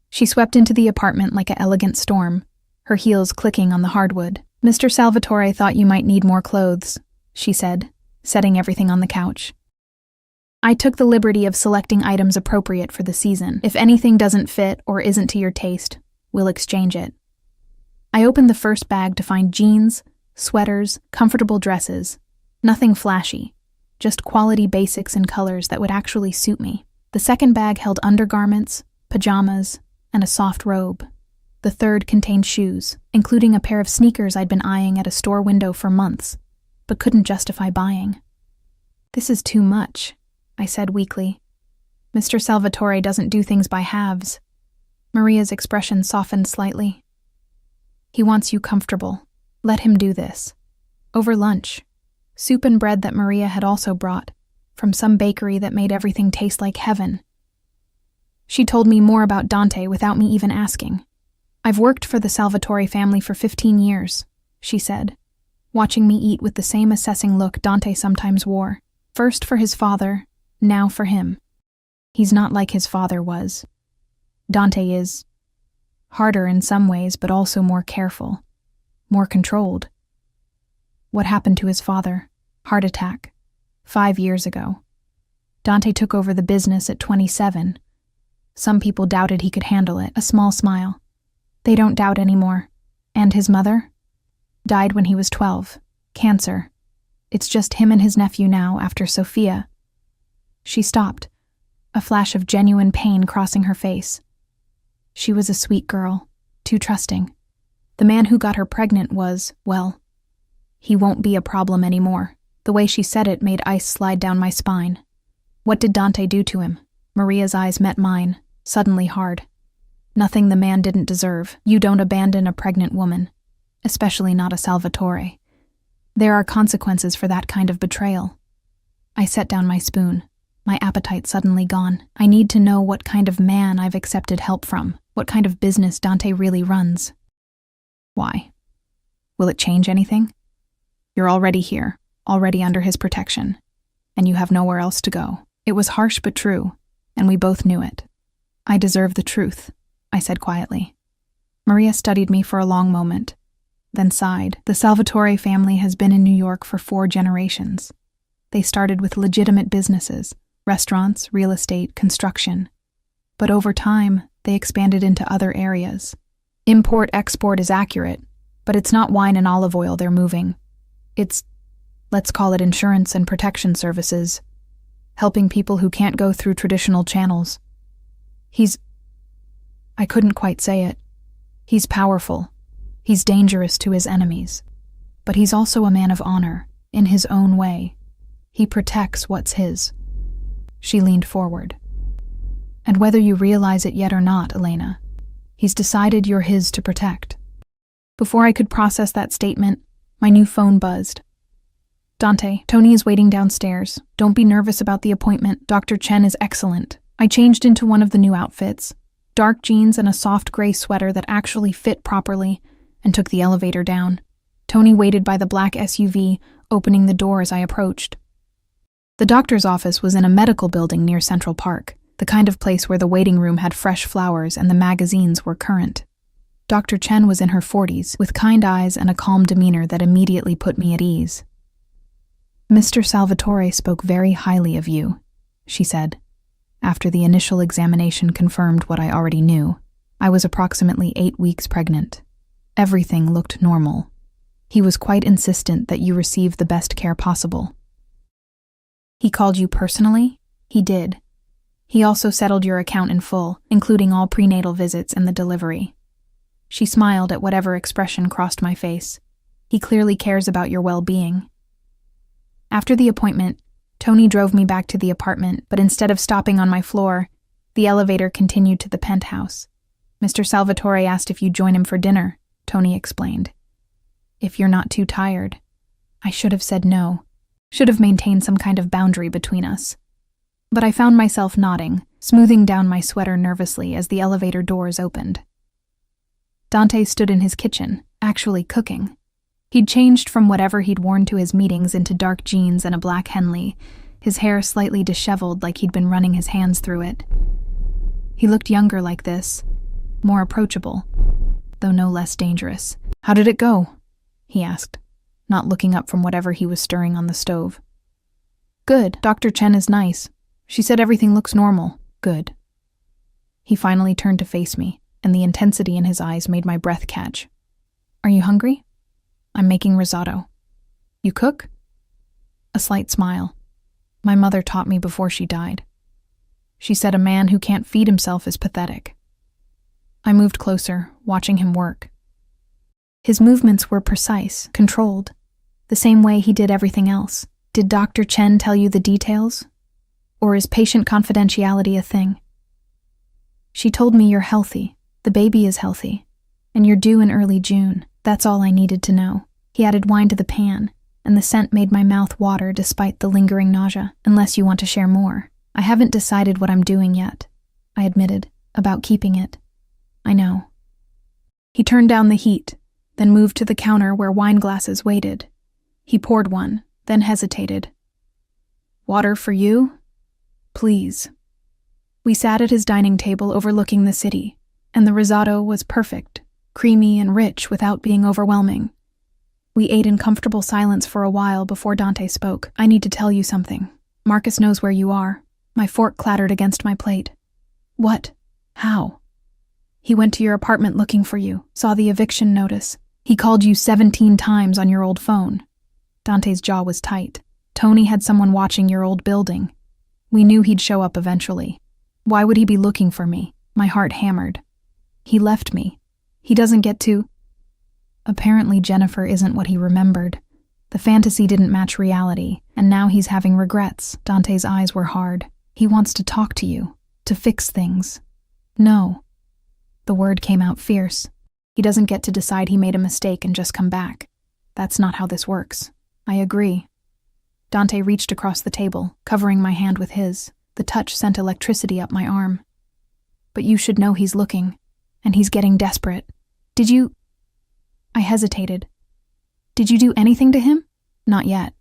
She swept into the apartment like an elegant storm, her heels clicking on the hardwood. "Mr. Salvatore thought you might need more clothes," she said, setting everything on the couch. I took the liberty of selecting items appropriate for the season. If anything doesn't fit or isn't to your taste, we'll exchange it. I opened the first bag to find jeans, sweaters, comfortable dresses. Nothing flashy, just quality basics and colors that would actually suit me. The second bag held undergarments, pajamas, and a soft robe. The third contained shoes, including a pair of sneakers I'd been eyeing at a store window for months, but couldn't justify buying. "This is too much," I said weakly. "Mr. Salvatore doesn't do things by halves." Maria's expression softened slightly. "He wants you comfortable. Let him do this." Over lunch, soup and bread that Maria had also brought, from some bakery that made everything taste like heaven. She told me more about Dante without me even asking. "I've worked for the Salvatore family for 15 years, she said, watching me eat with the same assessing look Dante sometimes wore. First for his father, now for him. He's not like his father was. Dante is harder in some ways, but also more careful, more controlled. What happened to his father? Heart attack. 5 years ago. Dante took over the business at 27. Some people doubted he could handle it. A small smile. They don't doubt anymore. And his mother? Died when he was 12. Cancer. It's just him and his nephew now after Sophia." She stopped, a flash of genuine pain crossing her face. She was a sweet girl, too trusting. The man who got her pregnant was, well, he won't be a problem anymore. The way she said it made ice slide down my spine. What did Dante do to him? Maria's eyes met mine, suddenly hard. Nothing the man didn't deserve. You don't abandon a pregnant woman, especially not a Salvatore. There are consequences for that kind of betrayal. I set down my spoon, my appetite suddenly gone. I need to know what kind of man I've accepted help from, what kind of business Dante really runs. Why? Will it change anything? You're already here, already under his protection, and you have nowhere else to go. It was harsh but true, and we both knew it. I deserve the truth, I said quietly. Maria studied me for a long moment, then sighed. The Salvatore family has been in New York for 4 generations. They started with legitimate businesses, restaurants, real estate, construction. But over time, they expanded into other areas. Import-export is accurate, but it's not wine and olive oil they're moving. It's, let's call it insurance and protection services, helping people who can't go through traditional channels. I couldn't quite say it. He's powerful. He's dangerous to his enemies. But he's also a man of honor, in his own way. He protects what's his. She leaned forward. And whether you realize it yet or not, Elena, he's decided you're his to protect. Before I could process that statement, my new phone buzzed. Dante, Tony is waiting downstairs. Don't be nervous about the appointment. Dr. Chen is excellent. I changed into one of the new outfits, dark jeans and a soft gray sweater that actually fit properly, and took the elevator down. Tony waited by the black SUV, opening the door as I approached. The doctor's office was in a medical building near Central Park, the kind of place where the waiting room had fresh flowers and the magazines were current. Dr. Chen was in her 40s, with kind eyes and a calm demeanor that immediately put me at ease. Mr. Salvatore spoke very highly of you, she said. After the initial examination confirmed what I already knew, I was approximately 8 weeks pregnant. Everything looked normal. He was quite insistent that you receive the best care possible. He called you personally? He did. He also settled your account in full, including all prenatal visits and the delivery. She smiled at whatever expression crossed my face. He clearly cares about your well-being. After the appointment, Tony drove me back to the apartment, but instead of stopping on my floor, the elevator continued to the penthouse. Mr. Salvatore asked if you'd join him for dinner, Tony explained. If you're not too tired. I should have said no. Should have maintained some kind of boundary between us. But I found myself nodding, smoothing down my sweater nervously as the elevator doors opened. Dante stood in his kitchen, actually cooking. He'd changed from whatever he'd worn to his meetings into dark jeans and a black Henley, his hair slightly disheveled like he'd been running his hands through it. He looked younger like this, more approachable, though no less dangerous. How did it go? He asked, not looking up from whatever he was stirring on the stove. Good. Dr. Chen is nice. She said everything looks normal. Good. He finally turned to face me, and the intensity in his eyes made my breath catch. Are you hungry? I'm making risotto. You cook? A slight smile. My mother taught me before she died. She said a man who can't feed himself is pathetic. I moved closer, watching him work. His movements were precise, controlled, the same way he did everything else. Did Dr. Chen tell you the details? Or is patient confidentiality a thing? She told me you're healthy, the baby is healthy, and you're due in early June. That's all I needed to know. He added wine to the pan, and the scent made my mouth water despite the lingering nausea. Unless you want to share more. I haven't decided what I'm doing yet, I admitted, about keeping it. I know. He turned down the heat, then moved to the counter where wine glasses waited. He poured one, then hesitated. Water for you? Please. We sat at his dining table overlooking the city, and the risotto was perfect, creamy and rich without being overwhelming. We ate in comfortable silence for a while before Dante spoke. I need to tell you something. Marcus knows where you are. My fork clattered against my plate. What? How? He went to your apartment looking for you, saw the eviction notice. He called you 17 times on your old phone. Dante's jaw was tight. Tony had someone watching your old building. We knew he'd show up eventually. Why would he be looking for me? My heart hammered. He left me. He doesn't get to... Apparently Jennifer isn't what he remembered. The fantasy didn't match reality, and now he's having regrets. Dante's eyes were hard. He wants to talk to you, to fix things. No. The word came out fierce. He doesn't get to decide he made a mistake and just come back. That's not how this works. I agree. Dante reached across the table, covering my hand with his. The touch sent electricity up my arm. But you should know he's looking, and he's getting desperate. Did you... I hesitated. Did you do anything to him? Not yet.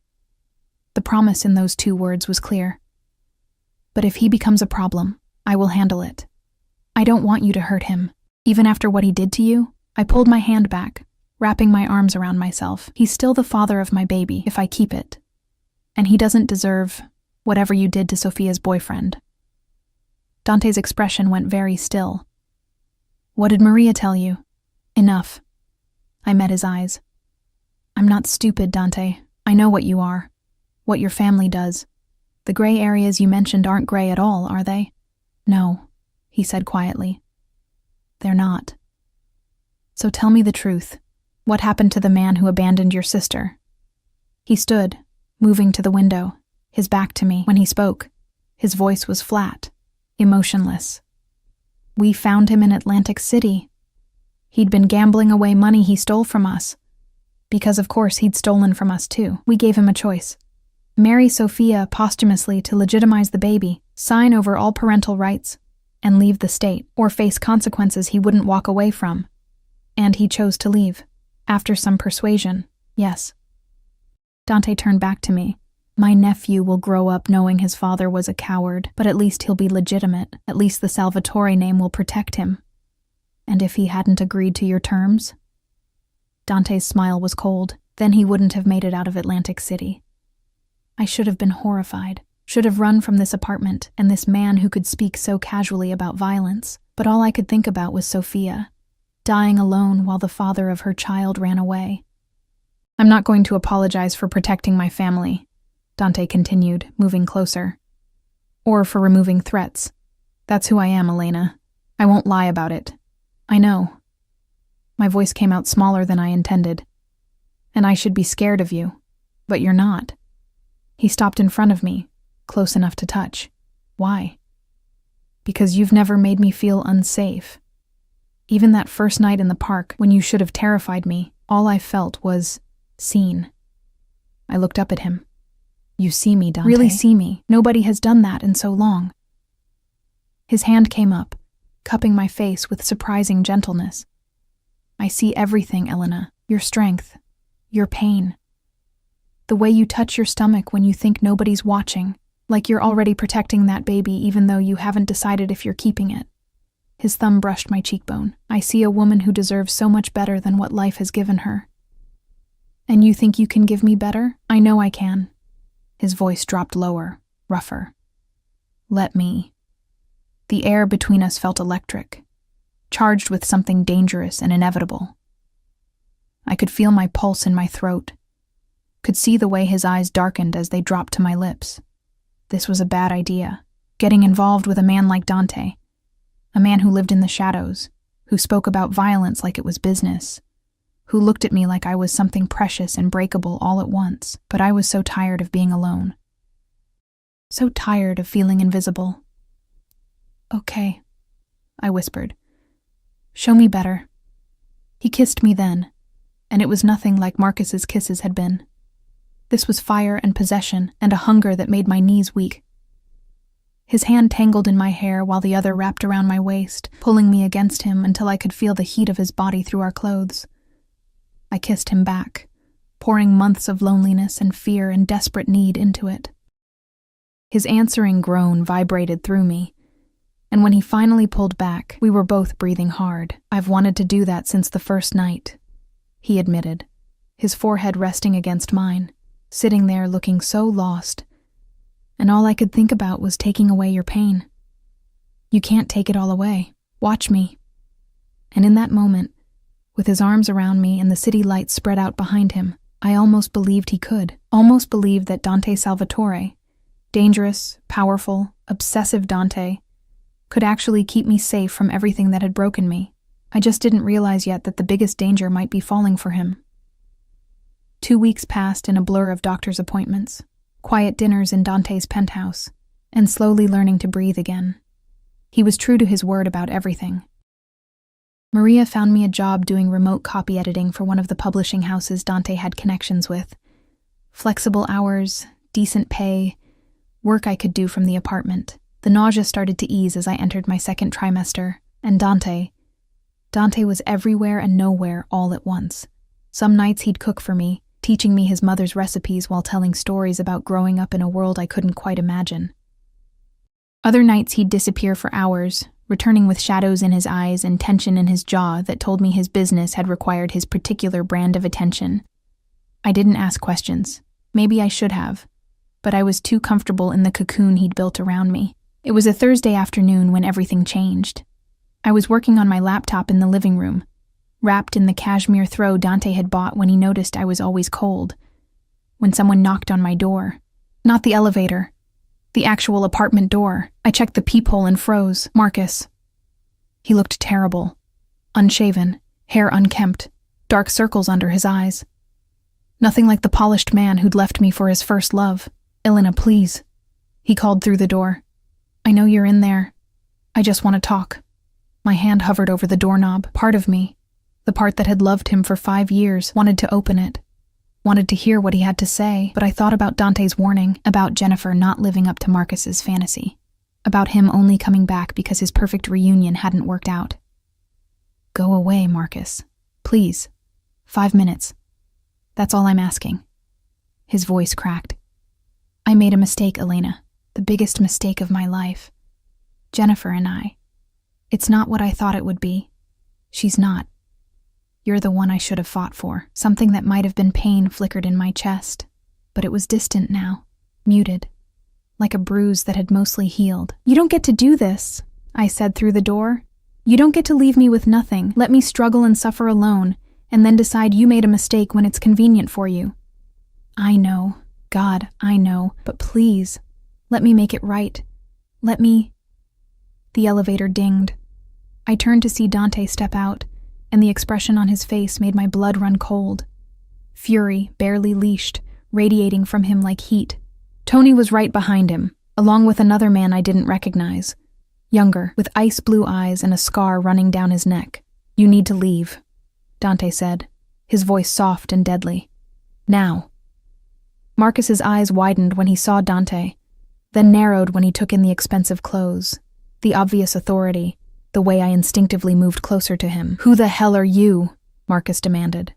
The promise in those 2 words was clear. But if he becomes a problem, I will handle it. I don't want you to hurt him. Even after what he did to you, I pulled my hand back, wrapping my arms around myself. He's still the father of my baby, if I keep it. And he doesn't deserve whatever you did to Sophia's boyfriend. Dante's expression went very still. What did Maria tell you? Enough. I met his eyes. I'm not stupid, Dante. I know what you are. What your family does. The gray areas you mentioned aren't gray at all, are they? No, he said quietly. They're not. So tell me the truth. What happened to the man who abandoned your sister? He stood, moving to the window, his back to me. When he spoke, his voice was flat, emotionless. We found him in Atlantic City. He'd been gambling away money he stole from us. Because of course he'd stolen from us too. We gave him a choice. Marry Sophia posthumously to legitimize the baby, sign over all parental rights, and leave the state, or face consequences he wouldn't walk away from. And he chose to leave. After some persuasion, yes. Dante turned back to me. My nephew will grow up knowing his father was a coward, but at least he'll be legitimate. At least the Salvatore name will protect him. And if he hadn't agreed to your terms? Dante's smile was cold. Then he wouldn't have made it out of Atlantic City. I should have been horrified, should have run from this apartment and this man who could speak so casually about violence. But all I could think about was Sophia, dying alone while the father of her child ran away. I'm not going to apologize for protecting my family, Dante continued, moving closer. Or for removing threats. That's who I am, Elena. I won't lie about it. I know. My voice came out smaller than I intended. And I should be scared of you, but you're not. He stopped in front of me, close enough to touch. Why? Because you've never made me feel unsafe. Even that first night in the park, when you should have terrified me, all I felt was seen. I looked up at him. You see me, Dante. Really see me. Nobody has done that in so long. His hand came up, cupping my face with surprising gentleness. I see everything, Elena. Your strength. Your pain. The way you touch your stomach when you think nobody's watching, like you're already protecting that baby even though you haven't decided if you're keeping it. His thumb brushed my cheekbone. I see a woman who deserves so much better than what life has given her. And you think you can give me better? I know I can. His voice dropped lower, rougher. Let me. The air between us felt electric, charged with something dangerous and inevitable. I could feel my pulse in my throat, could see the way his eyes darkened as they dropped to my lips. This was a bad idea, getting involved with a man like Dante, a man who lived in the shadows, who spoke about violence like it was business, who looked at me like I was something precious and breakable all at once. But I was so tired of being alone. So tired of feeling invisible. Okay, I whispered. Show me better. He kissed me then, and it was nothing like Marcus's kisses had been. This was fire and possession and a hunger that made my knees weak. His hand tangled in my hair while the other wrapped around my waist, pulling me against him until I could feel the heat of his body through our clothes. I kissed him back, pouring months of loneliness and fear and desperate need into it. His answering groan vibrated through me, and when he finally pulled back, we were both breathing hard. I've wanted to do that since the first night, he admitted, his forehead resting against mine, sitting there looking so lost, and all I could think about was taking away your pain. You can't take it all away. Watch me. And in that moment, with his arms around me and the city lights spread out behind him, I almost believed he could. Almost believed that Dante Salvatore, dangerous, powerful, obsessive Dante, could actually keep me safe from everything that had broken me. I just didn't realize yet that the biggest danger might be falling for him. 2 weeks passed in a blur of doctor's appointments, quiet dinners in Dante's penthouse, and slowly learning to breathe again. He was true to his word about everything. Maria found me a job doing remote copy editing for one of the publishing houses Dante had connections with. Flexible hours, decent pay, work I could do from the apartment. The nausea started to ease as I entered my second trimester, and Dante was everywhere and nowhere all at once. Some nights he'd cook for me, teaching me his mother's recipes while telling stories about growing up in a world I couldn't quite imagine. Other nights he'd disappear for hours, returning with shadows in his eyes and tension in his jaw that told me his business had required his particular brand of attention. I didn't ask questions. Maybe I should have. But I was too comfortable in the cocoon he'd built around me. It was a Thursday afternoon when everything changed. I was working on my laptop in the living room, wrapped in the cashmere throw Dante had bought when he noticed I was always cold, when someone knocked on my door. Not the elevator. The actual apartment door. I checked the peephole and froze. Marcus. He looked terrible. Unshaven, hair unkempt, dark circles under his eyes. Nothing like the polished man who'd left me for his first love. Elena, please. He called through the door. I know you're in there. I just want to talk. My hand hovered over the doorknob. Part of me, the part that had loved him for 5 years, wanted to open it. Wanted to hear what he had to say, but I thought about Dante's warning, about Jennifer not living up to Marcus's fantasy, about him only coming back because his perfect reunion hadn't worked out. Go away, Marcus. Please. 5 minutes. That's all I'm asking. His voice cracked. I made a mistake, Elena. The biggest mistake of my life. Jennifer and I. It's not what I thought it would be. She's not. You're the one I should have fought for. Something that might have been pain flickered in my chest, but it was distant now, muted, like a bruise that had mostly healed. You don't get to do this, I said through the door. You don't get to leave me with nothing, let me struggle and suffer alone, and then decide you made a mistake when it's convenient for you. I know, God, I know, but please, let me make it right. Let me... The elevator dinged. I turned to see Dante step out, and the expression on his face made my blood run cold. Fury, barely leashed, radiating from him like heat. Tony was right behind him, along with another man I didn't recognize. Younger, with ice blue eyes and a scar running down his neck. You need to leave, Dante said, his voice soft and deadly. Now. Marcus's eyes widened when he saw Dante, then narrowed when he took in the expensive clothes, the obvious authority, the way I instinctively moved closer to him. Who the hell are you? Marcus demanded.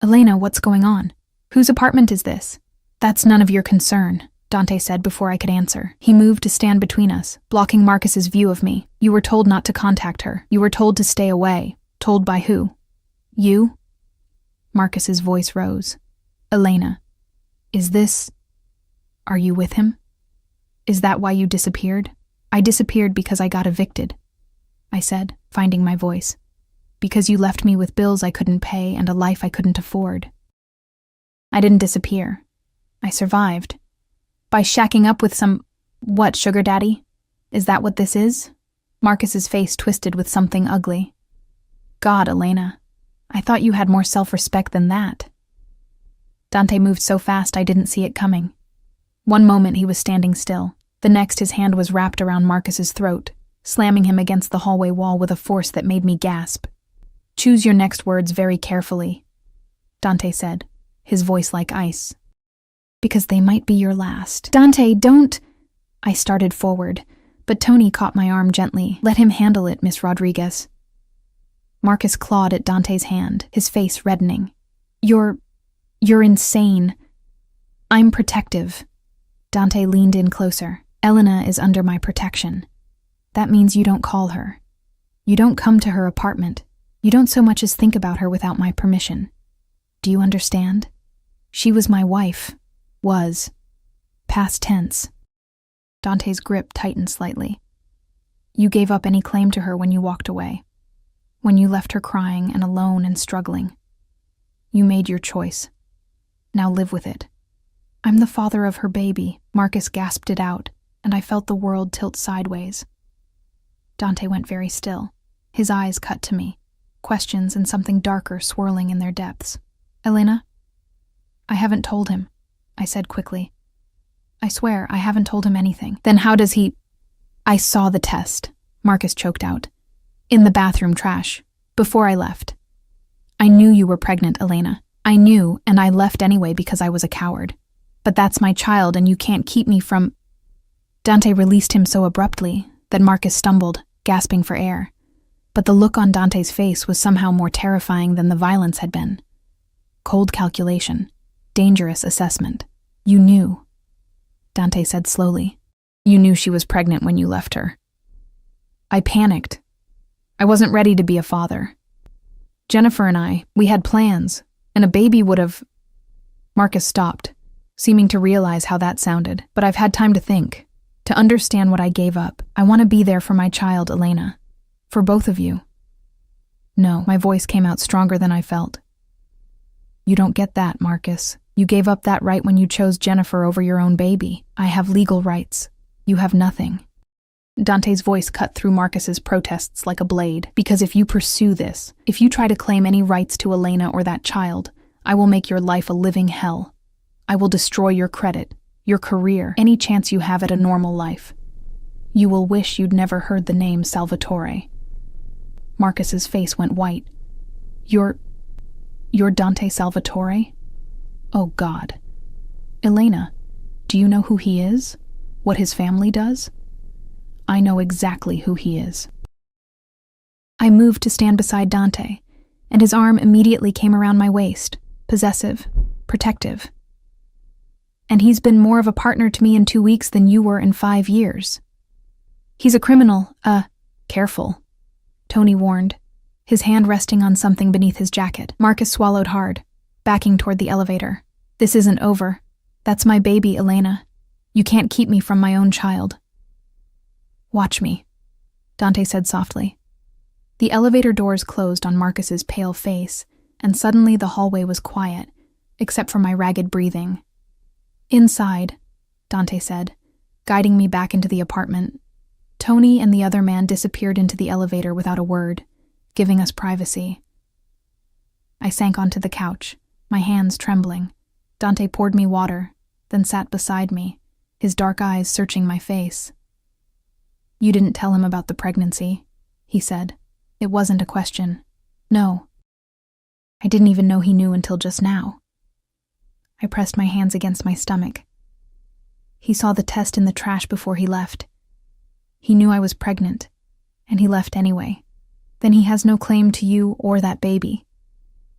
Elena, what's going on? Whose apartment is this? That's none of your concern, Dante said before I could answer. He moved to stand between us, blocking Marcus's view of me. You were told not to contact her. You were told to stay away. Told by who? You? Marcus's voice rose. Elena, is this... Are you with him? Is that why you disappeared? I disappeared because I got evicted, I said, finding my voice. Because you left me with bills I couldn't pay and a life I couldn't afford. I didn't disappear. I survived. By shacking up with some... What, sugar daddy? Is that what this is? Marcus's face twisted with something ugly. God, Elena, I thought you had more self-respect than that. Dante moved so fast I didn't see it coming. One moment he was standing still. The next his hand was wrapped around Marcus's throat, slamming him against the hallway wall with a force that made me gasp. Choose your next words very carefully, Dante said, his voice like ice. Because they might be your last. Dante, don't... I started forward, but Tony caught my arm gently. Let him handle it, Miss Rodriguez. Marcus clawed at Dante's hand, his face reddening. You're insane. I'm protective. Dante leaned in closer. Elena is under my protection. That means you don't call her. You don't come to her apartment. You don't so much as think about her without my permission. Do you understand? She was my wife. Was. Past tense. Dante's grip tightened slightly. You gave up any claim to her when you walked away. When you left her crying and alone and struggling. You made your choice. Now live with it. I'm the father of her baby. Marcus gasped it out, and I felt the world tilt sideways. Dante went very still, his eyes cut to me, questions and something darker swirling in their depths. Elena? I haven't told him, I said quickly. I swear, I haven't told him anything. Then how does he... I saw the test, Marcus choked out. In the bathroom trash, before I left. I knew you were pregnant, Elena. I knew, and I left anyway because I was a coward. But that's my child, and you can't keep me from... Dante released him so abruptly that Marcus stumbled, gasping for air. But the look on Dante's face was somehow more terrifying than the violence had been. Cold calculation. dangerous assessment. You knew, Dante said slowly. You knew she was pregnant when you left her. I panicked. I wasn't ready to be a father. Jennifer and we had plans, and a baby would have... Marcus stopped, seeming to realize how that sounded. But I've had time to think, to understand what I gave up. I want to be there for my child, Elena. For both of you. No, my voice came out stronger than I felt. You don't get that, Marcus. You gave up that right when you chose Jennifer over your own baby. I have legal rights. You have nothing. Dante's voice cut through Marcus's protests like a blade. Because if you pursue this, if you try to claim any rights to Elena or that child, I will make your life a living hell. I will destroy your credit, your career, any chance you have at a normal life. You will wish you'd never heard the name Salvatore. Marcus's face went white. You're Dante Salvatore? Oh God. Elena, do you know who he is? What his family does? I know exactly who he is. I moved to stand beside Dante, and his arm immediately came around my waist, possessive, protective. And he's been more of a partner to me in 2 weeks than you were in 5 years. He's a criminal, careful, Tony warned, his hand resting on something beneath his jacket. Marcus swallowed hard, backing toward the elevator. This isn't over. That's my baby, Elena. You can't keep me from my own child. Watch me, Dante said softly. The elevator doors closed on Marcus's pale face, and suddenly the hallway was quiet, except for my ragged breathing. Inside, Dante said, guiding me back into the apartment. Tony and the other man disappeared into the elevator without a word, giving us privacy. I sank onto the couch, my hands trembling. Dante poured me water, then sat beside me, his dark eyes searching my face. You didn't tell him about the pregnancy, he said. It wasn't a question. No. I didn't even know he knew until just now. I pressed my hands against my stomach. He saw the test in the trash before he left. He knew I was pregnant, and he left anyway. Then he has no claim to you or that baby.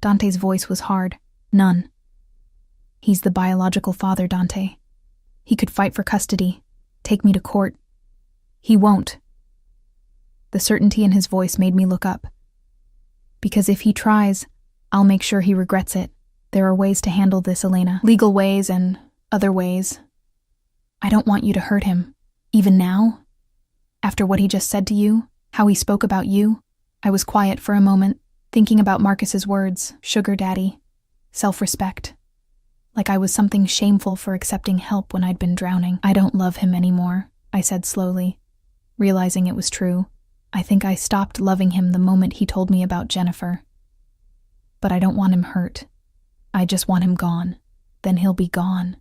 Dante's voice was hard. None. He's the biological father, Dante. He could fight for custody, take me to court. He won't. The certainty in his voice made me look up. Because if he tries, I'll make sure he regrets it. There are ways to handle this, Elena. Legal ways and other ways. I don't want you to hurt him. Even now? After what he just said to you, how he spoke about you? I was quiet for a moment, thinking about Marcus's words, sugar daddy, self-respect. Like I was something shameful for accepting help when I'd been drowning. I don't love him anymore, I said slowly, realizing it was true. I think I stopped loving him the moment he told me about Jennifer. But I don't want him hurt. I just want him gone. Then he'll be gone.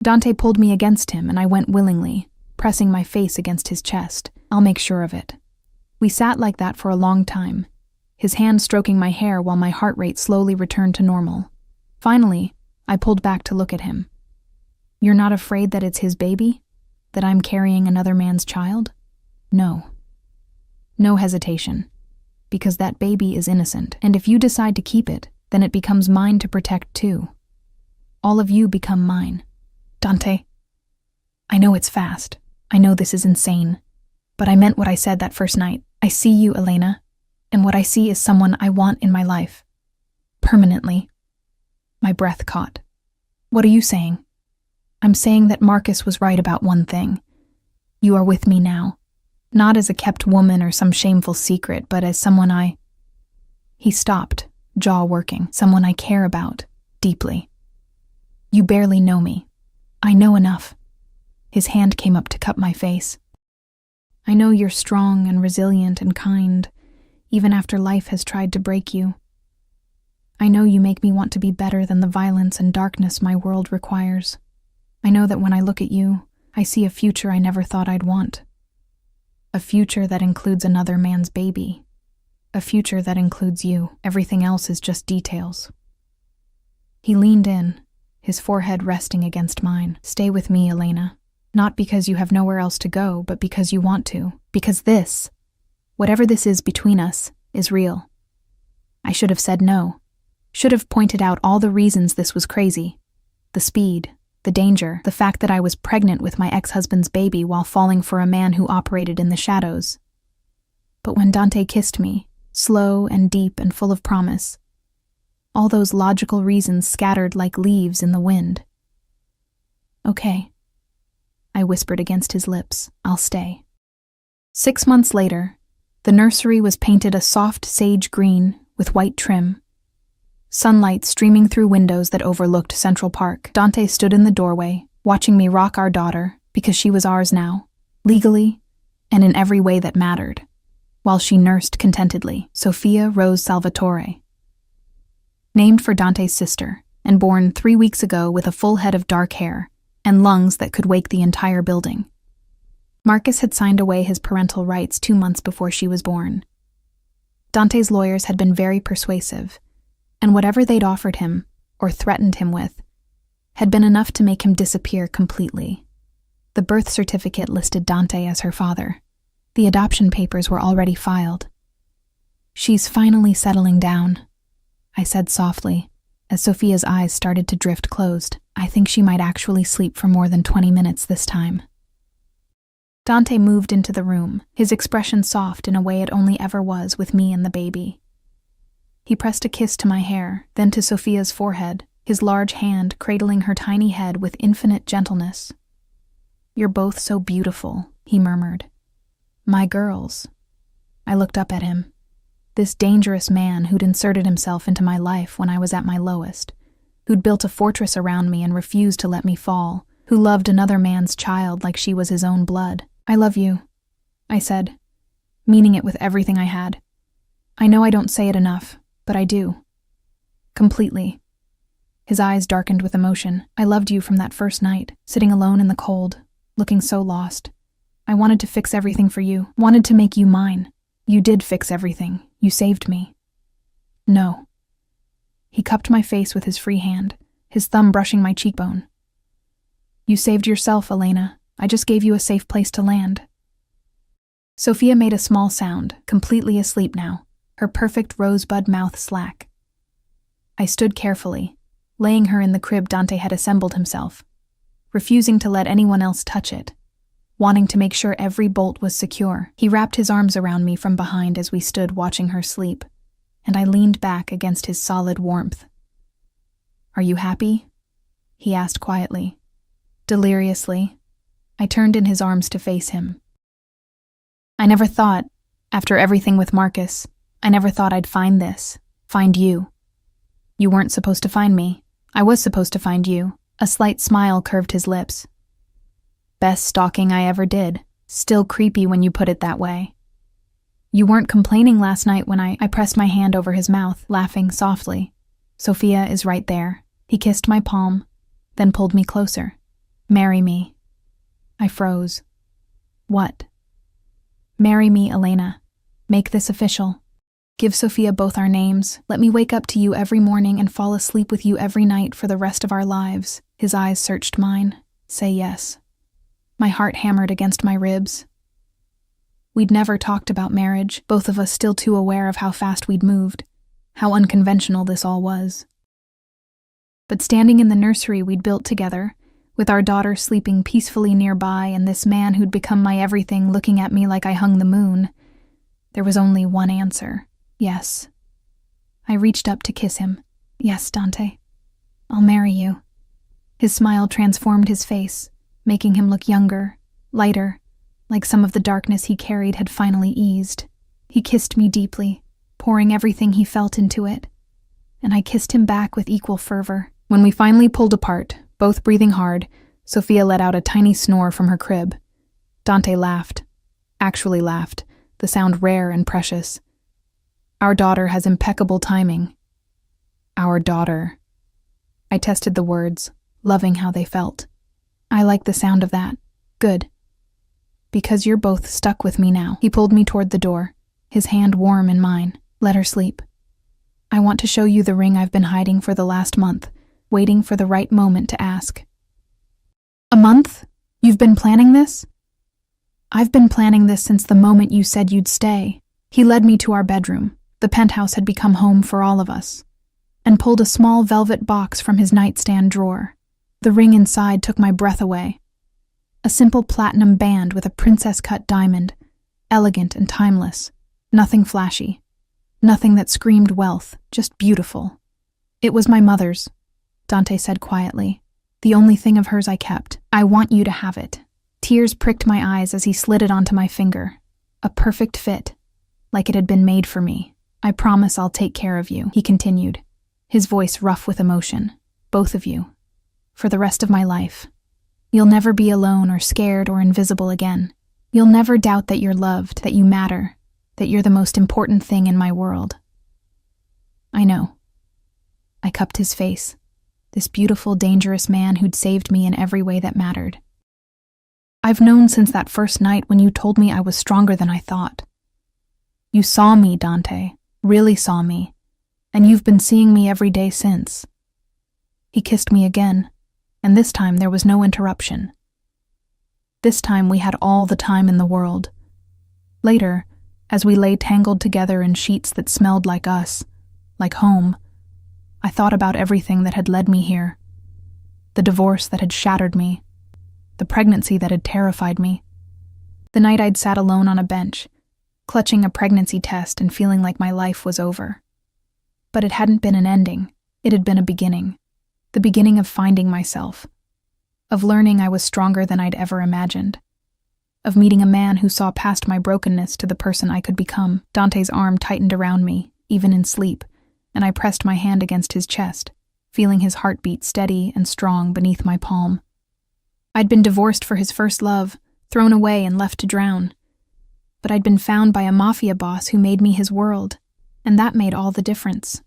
Dante pulled me against him, and I went willingly, pressing my face against his chest. I'll make sure of it. We sat like that for a long time, his hand stroking my hair while my heart rate slowly returned to normal. Finally, I pulled back to look at him. You're not afraid that it's his baby? That I'm carrying another man's child? No. No hesitation. Because that baby is innocent, and if you decide to keep it, then it becomes mine to protect too. All of you become mine. Dante, I know it's fast. I know this is insane. But I meant what I said that first night. I see you, Elena, and what I see is someone I want in my life. Permanently. My breath caught. What are you saying? I'm saying that Marcus was right about one thing. You are with me now. Not as a kept woman or some shameful secret, but as someone He stopped, jaw working. Someone I care about, deeply. You barely know me. I know enough. His hand came up to cup my face. I know you're strong and resilient and kind, even after life has tried to break you. I know you make me want to be better than the violence and darkness my world requires. I know that when I look at you, I see a future I never thought I'd want. A future that includes another man's baby. A future that includes you. Everything else is just details. He leaned in, his forehead resting against mine. Stay with me, Elena. Not because you have nowhere else to go, but because you want to. Because this, whatever this is between us, is real. I should have said no. Should have pointed out all the reasons this was crazy. The speed, the danger, the fact that I was pregnant with my ex-husband's baby while falling for a man who operated in the shadows. But when Dante kissed me, slow and deep and full of promise, all those logical reasons scattered like leaves in the wind. "Okay," I whispered against his lips. "I'll stay." 6 months later, the nursery was painted a soft sage green with white trim. Sunlight streaming through windows that overlooked Central Park. Dante stood in the doorway, watching me rock our daughter, because she was ours now, legally, and in every way that mattered, while she nursed contentedly. Sofia Rose Salvatore. Named for Dante's sister, and born 3 weeks ago with a full head of dark hair and lungs that could wake the entire building. Marcus had signed away his parental rights 2 months before she was born. Dante's lawyers had been very persuasive, and whatever they'd offered him, or threatened him with, had been enough to make him disappear completely. The birth certificate listed Dante as her father. The adoption papers were already filed. "She's finally settling down," I said softly, as Sophia's eyes started to drift closed. "I think she might actually sleep for more than 20 minutes this time." Dante moved into the room, his expression soft in a way it only ever was with me and the baby. He pressed a kiss to my hair, then to Sophia's forehead, his large hand cradling her tiny head with infinite gentleness. "You're both so beautiful," he murmured. "My girls." I looked up at him. This dangerous man who'd inserted himself into my life when I was at my lowest, who'd built a fortress around me and refused to let me fall, who loved another man's child like she was his own blood. "I love you," I said, meaning it with everything I had. I know I don't say it enough, but I do. Completely. His eyes darkened with emotion. "I loved you from that first night, sitting alone in the cold, looking so lost. I wanted to fix everything for you, wanted to make you mine. You did fix everything. You saved me." "No." He cupped my face with his free hand, his thumb brushing my cheekbone. "You saved yourself, Elena. I just gave you a safe place to land." Sophia made a small sound, completely asleep now, her perfect rosebud mouth slack. I stood carefully, laying her in the crib Dante had assembled himself, refusing to let anyone else touch it, wanting to make sure every bolt was secure. He wrapped his arms around me from behind as we stood watching her sleep, and I leaned back against his solid warmth. "Are you happy?" he asked quietly. Deliriously, I turned in his arms to face him. "I never thought, after everything with Marcus, I never thought I'd find this, find you. You weren't supposed to find me. I was supposed to find you." A slight smile curved his lips. "Best stalking I ever did. Still creepy when you put it that way." "You weren't complaining last night when I pressed my hand over his mouth, laughing softly. Sophia is right there." He kissed my palm, then pulled me closer. "Marry me." I froze. "What?" "Marry me, Elena. Make this official. Give Sophia both our names. Let me wake up to you every morning and fall asleep with you every night for the rest of our lives." His eyes searched mine. "Say yes." My heart hammered against my ribs. We'd never talked about marriage, both of us still too aware of how fast we'd moved, how unconventional this all was. But standing in the nursery we'd built together, with our daughter sleeping peacefully nearby and this man who'd become my everything looking at me like I hung the moon, there was only one answer. Yes. I reached up to kiss him. "Yes, Dante. I'll marry you." His smile transformed his face, making him look younger, lighter, like some of the darkness he carried had finally eased. He kissed me deeply, pouring everything he felt into it, and I kissed him back with equal fervor. When we finally pulled apart, both breathing hard, Sophia let out a tiny snore from her crib. Dante laughed. Actually laughed, the sound rare and precious. Our daughter has impeccable timing. Our daughter. I tested the words, loving how they felt. I like the sound of that. Good. Because you're both stuck with me now. He pulled me toward the door, his hand warm in mine. Let her sleep. I want to show you the ring I've been hiding for the last month, waiting for the right moment to ask. A month? You've been planning this? I've been planning this since the moment you said you'd stay. He led me to our bedroom. The penthouse had become home for all of us, and pulled a small velvet box from his nightstand drawer. The ring inside took my breath away. A simple platinum band with a princess-cut diamond, elegant and timeless. Nothing flashy. Nothing that screamed wealth, just beautiful. It was my mother's, Dante said quietly. The only thing of hers I kept. I want you to have it. Tears pricked my eyes as he slid it onto my finger. A perfect fit, like it had been made for me. I promise I'll take care of you, he continued, his voice rough with emotion. Both of you. For the rest of my life. You'll never be alone or scared or invisible again. You'll never doubt that you're loved, that you matter, that you're the most important thing in my world. I know. I cupped his face. This beautiful, dangerous man who'd saved me in every way that mattered. I've known since that first night when you told me I was stronger than I thought. You saw me, Dante, really saw me, and you've been seeing me every day since. He kissed me again, and this time there was no interruption. This time we had all the time in the world. Later, as we lay tangled together in sheets that smelled like us, like home, I thought about everything that had led me here. The divorce that had shattered me. The pregnancy that had terrified me. The night I'd sat alone on a bench, clutching a pregnancy test and feeling like my life was over. But it hadn't been an ending. It had been a beginning. The beginning of finding myself. Of learning I was stronger than I'd ever imagined. Of meeting a man who saw past my brokenness to the person I could become. Dante's arm tightened around me, even in sleep, and I pressed my hand against his chest, feeling his heartbeat steady and strong beneath my palm. I'd been divorced for his first love, thrown away and left to drown. But I'd been found by a mafia boss who made me his world, and that made all the difference.